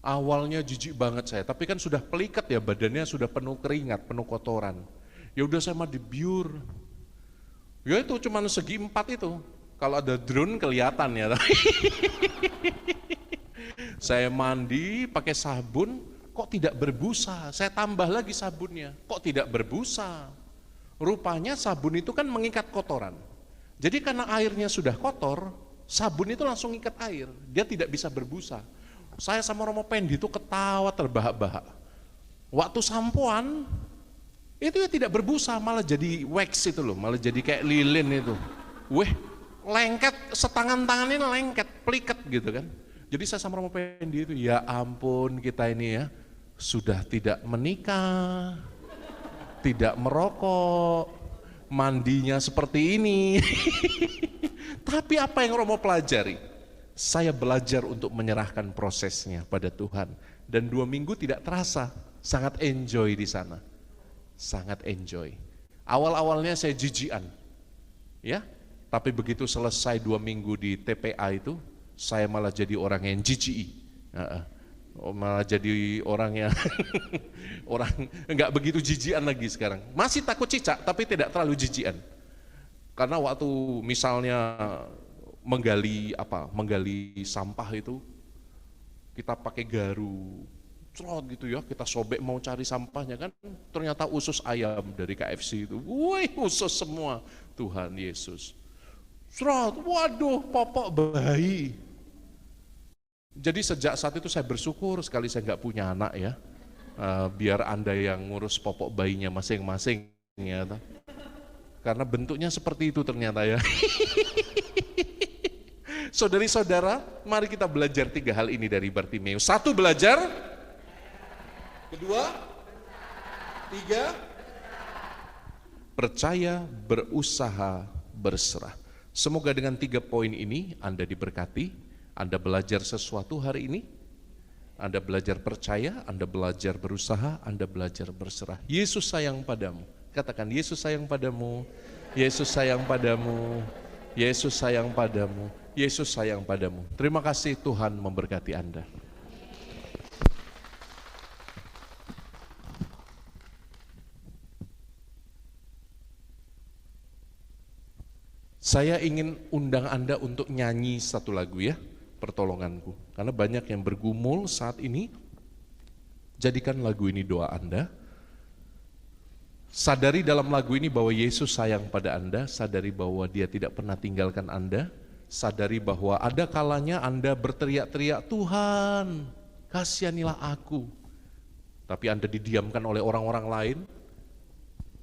Awalnya jijik banget saya, tapi kan sudah pelikat ya, badannya sudah penuh keringat, penuh kotoran. Ya udah saya mandi biur. Ya itu cuma segi 4 itu. Kalau ada drone kelihatan ya. Saya mandi pakai sabun, kok tidak berbusa. Saya tambah lagi sabunnya, kok tidak berbusa. Rupanya sabun itu kan mengikat kotoran. Jadi karena airnya sudah kotor, sabun itu langsung ikat air, dia tidak bisa berbusa. Saya sama Romo Pendi itu ketawa terbahak-bahak. Waktu sampoan, itu ya tidak berbusa, malah jadi wax itu loh, malah jadi kayak lilin itu. Lengket, setangan-tangan ini lengket, peliket gitu kan. Jadi saya sama Romo Pendi itu, ya ampun kita ini ya, sudah tidak menikah, tidak merokok, mandinya seperti ini. Tapi apa yang Romo pelajari? Saya belajar untuk menyerahkan prosesnya pada Tuhan. Dan 2 minggu tidak terasa, sangat enjoy di sana. Sangat enjoy. Awal-awalnya saya jijian, ya. Tapi begitu selesai 2 minggu di TPA itu, saya malah jadi orang yang jijik. Malah jadi orang yang orang enggak begitu jijian lagi sekarang. Masih takut cicak, tapi tidak terlalu jijian. Karena waktu misalnya menggali sampah itu, kita pakai garu, cerot gitu ya, kita sobek mau cari sampahnya kan, ternyata usus ayam dari KFC itu, usus semua, Tuhan Yesus. Cerot, waduh, popok bayi. Jadi sejak saat itu saya bersyukur sekali saya nggak punya anak ya, biar Anda yang ngurus popok bayinya masing-masing ya. Karena bentuknya seperti itu ternyata ya. Saudari-saudara, mari kita belajar 3 hal ini dari Bartimeus. 1 belajar, 2, 3, percaya, berusaha, berserah. Semoga dengan 3 poin ini Anda diberkati, Anda belajar sesuatu hari ini, Anda belajar percaya, Anda belajar berusaha, Anda belajar berserah. Yesus sayang padamu. Katakan, Yesus sayang padamu, Yesus sayang padamu, Yesus sayang padamu, Yesus sayang padamu. Terima kasih, Tuhan memberkati Anda. Saya ingin undang Anda untuk nyanyi satu lagu ya, Pertolonganku. Karena banyak yang bergumul saat ini, jadikan lagu ini doa Anda. Sadari dalam lagu ini bahwa Yesus sayang pada Anda, sadari bahwa Dia tidak pernah tinggalkan Anda, sadari bahwa ada kalanya Anda berteriak-teriak, Tuhan, kasihanilah aku. Tapi Anda didiamkan oleh orang-orang lain,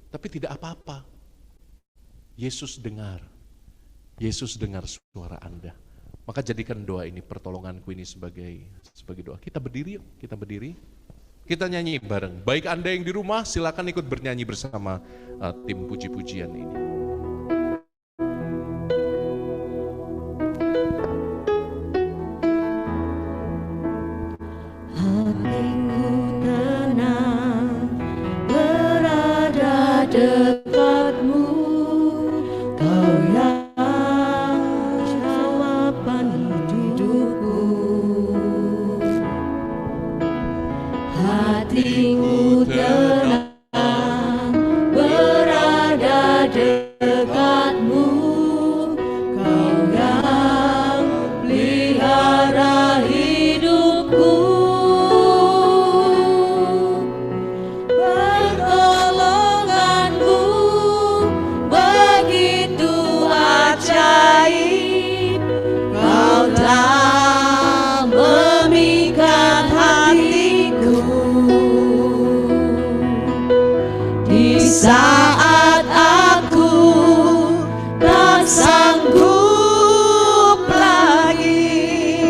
tapi tidak apa-apa. Yesus dengar. Yesus dengar suara Anda. Maka jadikan doa ini, pertolonganku ini sebagai doa. Kita berdiri yuk, kita berdiri. Kita nyanyi bareng. Baik Anda yang di rumah, silakan ikut bernyanyi bersama tim puji-pujian ini. Hatiku tenang berada dekatmu, Kau yang jawaban hidupku. Hatiku tenang berada dekatmu, Kau yang pelihara hidupku. Pertolonganmu begitu ajaib, Kau telah memikat hatiku. Di saat aku tak sanggup lagi,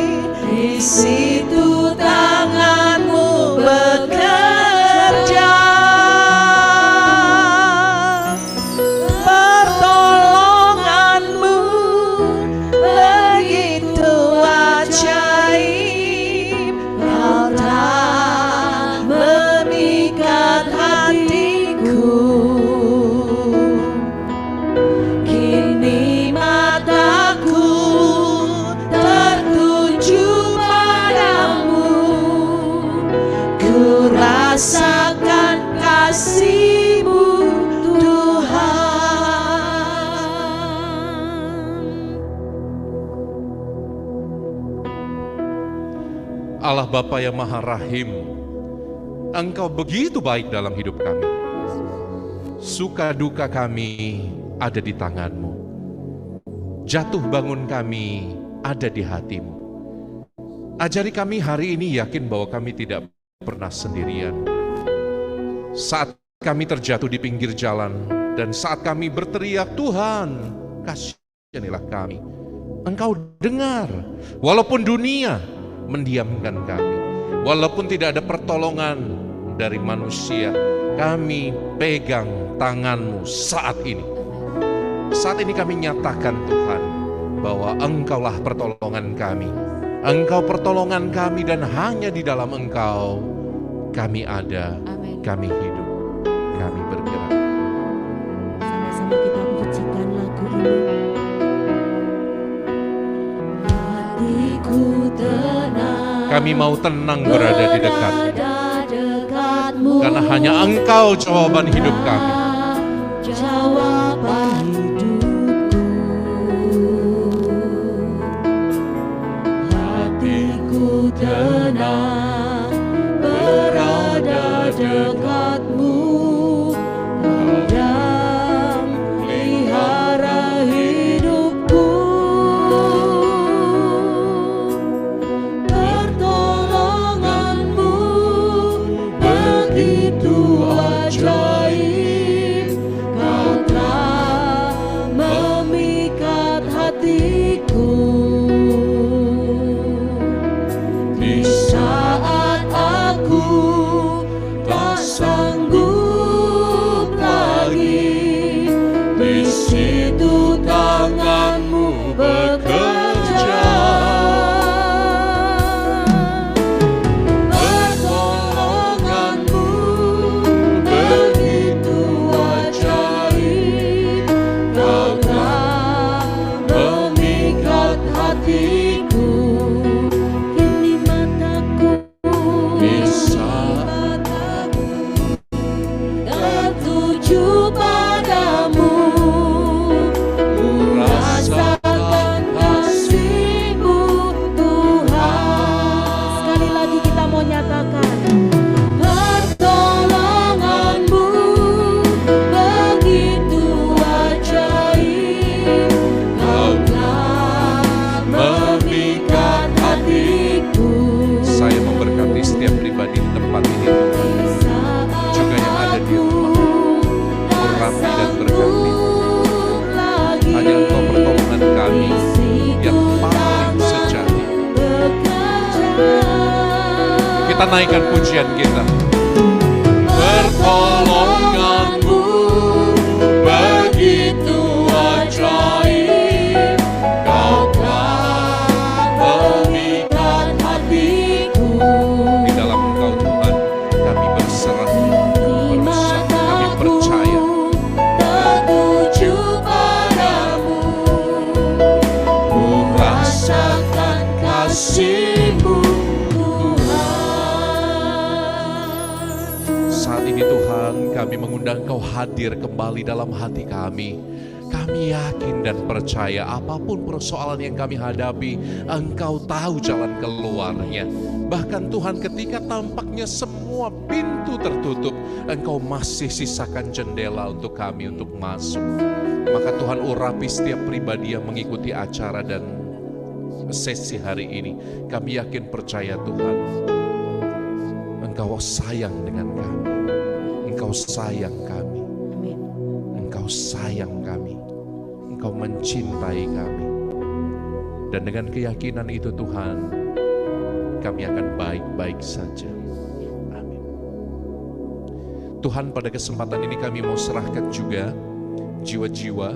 di situ tanganmu bekerja. Pertolonganmu begitu ajaib, Kau telah memikat hatiku. Kini mataku tertuju padamu, ku rasakan kasih-Mu Tuhan. Allah Bapa yang Maha Rahim, Engkau begitu baik dalam hidup kami. Suka duka kami ada di tangan-Mu. Jatuh bangun kami ada di hati-Mu. Ajari kami hari ini yakin bahwa kami tidak pernah sendirian. Saat kami terjatuh di pinggir jalan dan saat kami berteriak, Tuhan, kasihanilah kami. Engkau dengar, walaupun dunia mendiamkan kami, walaupun tidak ada pertolongan dari manusia, kami pegang tangan-Mu saat ini. Saat ini kami nyatakan Tuhan, bahwa Engkaulah pertolongan kami. Engkau pertolongan kami dan hanya di dalam Engkau kami ada, kami hidup, kami bergerak. Sama-sama kita pujikan lagu ini. Hatiku tenang, Kami mau tenang berada di dekat-Mu, dekatmu, karena hanya Engkau jawaban hidup kami. Jawaban hidupku. Hatiku tenang berada dekatmu, Kau yang pelihara hidupku. Pertolonganmu begitu ajaib, Kau telah memikat hatiku. Di saat aku tak sanggup Kita naikkan pujian kita. Pertolonganmu begitu ajaib, Kau kan memikat hatiku. Di dalam Engkau Tuhan kami berserah, berusaha, kami percaya. tertuju padamu, Ku rasakan kasih-Mu Tuhan. saat ini Tuhan. Kami mengundang Kau hadir kembali dalam hati kami. Kami yakin dan percaya apapun persoalan yang kami hadapi, Engkau tahu jalan keluarnya. Bahkan Tuhan, ketika tampaknya semua pintu tertutup, Engkau masih sisakan jendela untuk kami untuk masuk. Maka Tuhan, urapi setiap pribadi yang mengikuti acara dan sesi hari ini. Kami yakin percaya Tuhan, Engkau sayang dengan kami. Engkau sayang kami. Amin. Engkau sayang kami. Engkau mencintai kami. Dan dengan keyakinan itu Tuhan, kami akan baik-baik saja. Amin. Tuhan, pada kesempatan ini kami mau serahkan juga jiwa-jiwa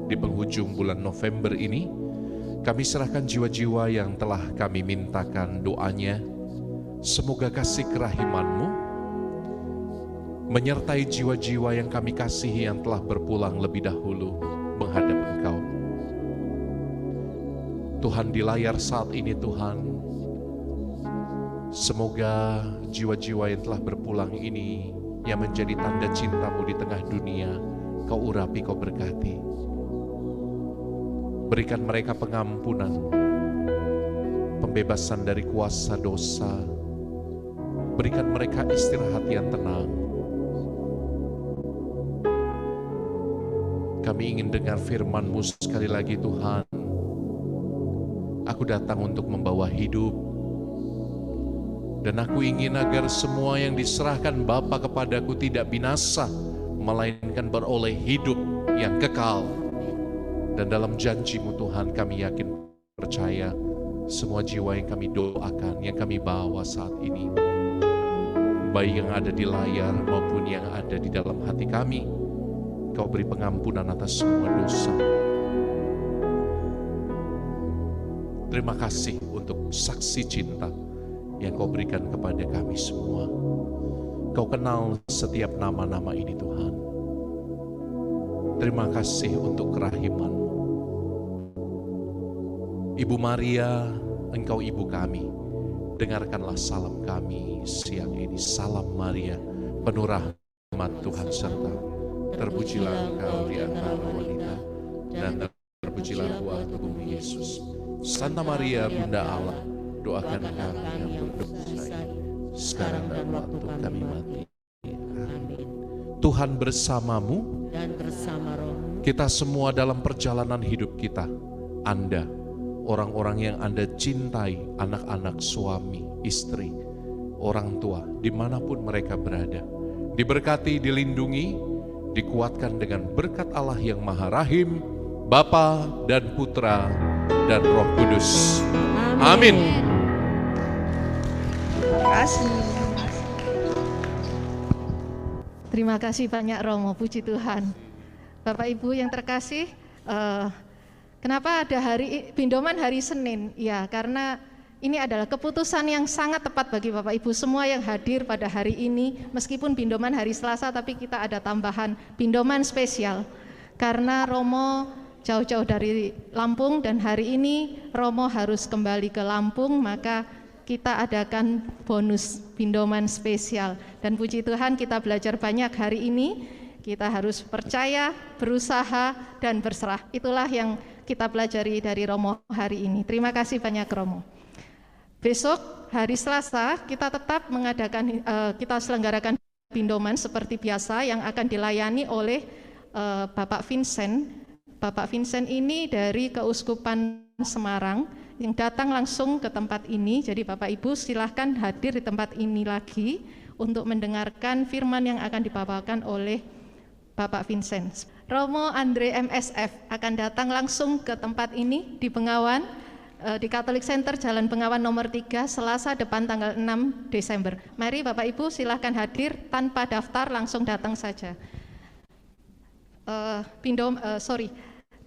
di penghujung bulan November ini. Kami serahkan jiwa-jiwa yang telah kami mintakan doanya. Semoga kasih kerahiman-Mu menyertai jiwa-jiwa yang kami kasihi yang telah berpulang lebih dahulu menghadap Engkau. Tuhan, di layar saat ini Tuhan, semoga jiwa-jiwa yang telah berpulang ini yang menjadi tanda cinta-Mu di tengah dunia, Kau urapi, Kau berkati. Berikan mereka pengampunan, pembebasan dari kuasa dosa. Berikan mereka istirahat yang tenang. Kami ingin dengar firman-Mu sekali lagi Tuhan. Aku datang untuk membawa hidup. Dan aku ingin agar semua yang diserahkan Bapa kepadaku tidak binasa, melainkan beroleh hidup yang kekal. Dan dalam janji-Mu Tuhan, kami yakin percaya semua jiwa yang kami doakan, yang kami bawa saat ini, baik yang ada di layar maupun yang ada di dalam hati kami, Kau beri pengampunan atas semua dosa. Terima kasih untuk saksi cinta yang Kau berikan kepada kami semua. Kau kenal setiap nama-nama ini Tuhan. Terima kasih untuk kerahiman-Mu. Ibu Maria, Engkau ibu kami, dengarkanlah salam kami siang ini. Salam Maria, penuh rahmat Tuhan serta-Mu. Terpujilah Engkau di antara wanita, dan terpujilah buah tubuh Yesus. Santa Maria, Bunda Allah, doakan kami yang berdosa, sekarang dan waktu kami mati. Amin. Tuhan bersamamu, Dan bersama rohmu, kita semua dalam perjalanan hidup kita. Anda, orang-orang yang Anda cintai, anak-anak, suami, istri, orang tua, dimanapun mereka berada, diberkati, dilindungi, dikuatkan dengan berkat Allah yang Maha Rahim, Bapa dan Putra dan Roh Kudus. Amin. Terima kasih. Terima kasih banyak Romo, puji Tuhan. Bapak Ibu yang terkasih, kenapa ada Pindoman hari Senin? Ya, karena ini adalah keputusan yang sangat tepat bagi Bapak Ibu semua yang hadir pada hari ini. Meskipun Pindoman hari Selasa, tapi kita ada tambahan Pindoman spesial. Karena Romo jauh-jauh dari Lampung dan hari ini Romo harus kembali ke Lampung, maka kita adakan bonus Pindoman spesial. Dan puji Tuhan kita belajar banyak hari ini. Kita harus percaya, berusaha, dan berserah. Itulah yang kita pelajari dari Romo hari ini. Terima kasih banyak Romo. Besok hari Selasa kita tetap mengadakan, kita selenggarakan Pindoman seperti biasa yang akan dilayani oleh Bapak Vincent. Bapak Vincent ini dari Keuskupan Semarang yang datang langsung ke tempat ini. Jadi Bapak Ibu silahkan hadir di tempat ini lagi untuk mendengarkan firman yang akan dibawakan oleh Bapak Vincent. Romo Andre MSF akan datang langsung ke tempat ini di Bengawan di Catholic Center Jalan Bengawan nomor 3, Selasa depan tanggal 6 Desember. Mari Bapak Ibu silahkan hadir tanpa daftar, langsung datang saja.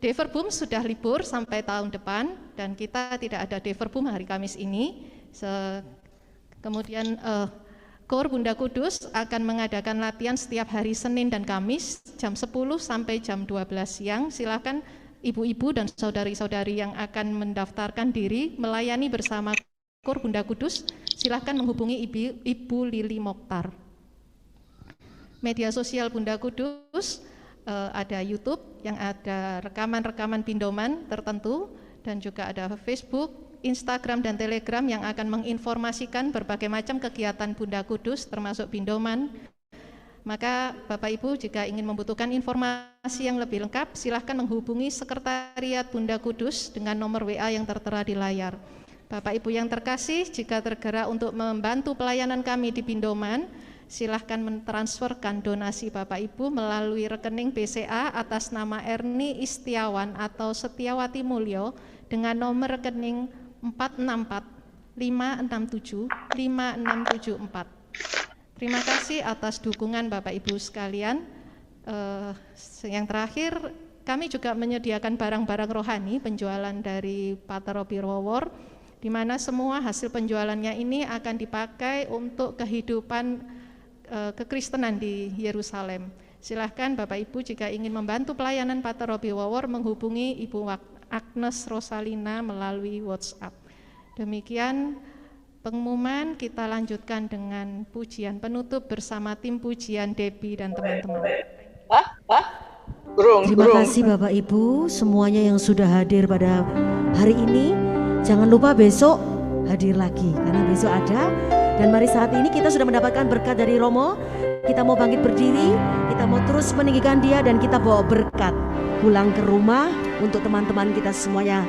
Deverbum sudah libur sampai tahun depan dan kita tidak ada Deverbum hari Kamis ini. Kemudian KOR Bunda Kudus akan mengadakan latihan setiap hari Senin dan Kamis jam 10 sampai jam 12 siang. Silakan ibu-ibu dan saudari-saudari yang akan mendaftarkan diri melayani bersama KOR Bunda Kudus, silahkan menghubungi Ibu Lili Mokhtar. Media sosial Bunda Kudus, ada YouTube yang ada rekaman-rekaman pindoman tertentu, dan juga ada Facebook, Instagram, dan Telegram yang akan menginformasikan berbagai macam kegiatan Bunda Kudus termasuk pindoman. Maka Bapak Ibu jika ingin membutuhkan informasi yang lebih lengkap, silahkan menghubungi Sekretariat Bunda Kudus dengan nomor WA yang tertera di layar. Bapak Ibu yang terkasih, jika tergerak untuk membantu pelayanan kami di pindoman, silahkan mentransferkan donasi Bapak Ibu melalui rekening BCA atas nama Erni Istiawan atau Setiawati Mulyo dengan nomor rekening 464 567 5674. Terima kasih atas dukungan Bapak Ibu sekalian. Yang terakhir, kami juga menyediakan barang-barang rohani penjualan dari Pater Robi Wawor, di mana semua hasil penjualannya ini akan dipakai untuk kehidupan kekristenan di Yerusalem. Silahkan Bapak Ibu jika ingin membantu pelayanan Pater Robi Wawor menghubungi Ibu Agnes Rosalina melalui WhatsApp. Demikian pengumuman, kita lanjutkan dengan pujian penutup bersama tim pujian Debbie dan teman-teman. Terima kasih Bapak Ibu semuanya yang sudah hadir pada hari ini. Jangan lupa besok hadir lagi karena besok ada. Dan mari saat ini kita sudah mendapatkan berkat dari Romo. Kita mau bangkit berdiri, kita mau terus meninggikan Dia dan kita bawa berkat pulang ke rumah untuk teman-teman kita semuanya.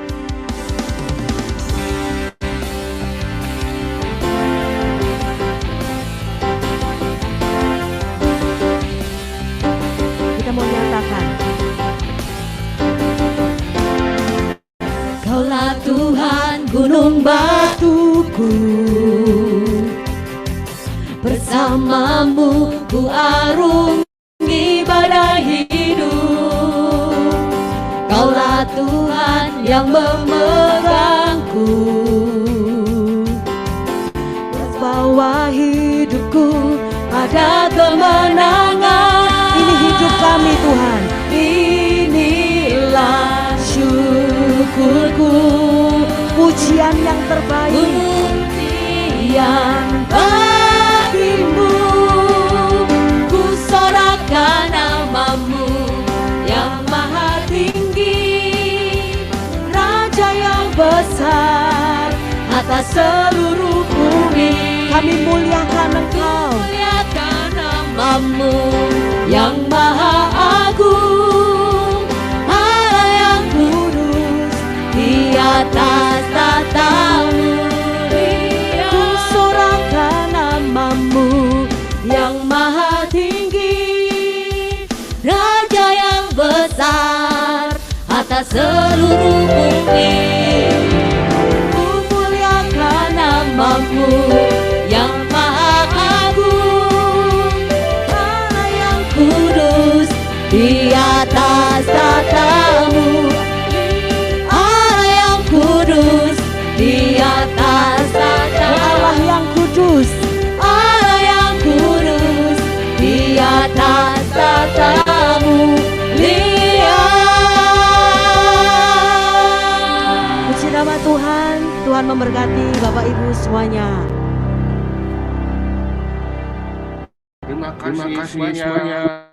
Mau nyatakan, Kaulah Tuhan gunung batuku, bersamamu ku arungi badai hidup. Kaulah Tuhan yang memegangku, bahwa hidupku ada kemenangan. Ini hidup kami Tuhan, inilah syukurku, pujian yang terbaik, pujian bagimu, ku sorakan namamu yang maha tinggi, Raja yang besar atas seluruh bumi. Kami muliakan Engkau, muliakan namamu yang maha agung, Allah yang kudus di atas tahta mulia. Ku sorakan namamu yang maha tinggi, Raja yang besar atas seluruh bumi. Ku muliakan namamu yang maha agung, Allah yang kudus di atas tahtamu, Allah yang kudus di atas tahtamu, Allah yang kudus, Allah yang kudus di atas tahtamu. Puji nama Tuhan. Tuhan memberkati Bapak Ibu semuanya. Terima kasih semuanya.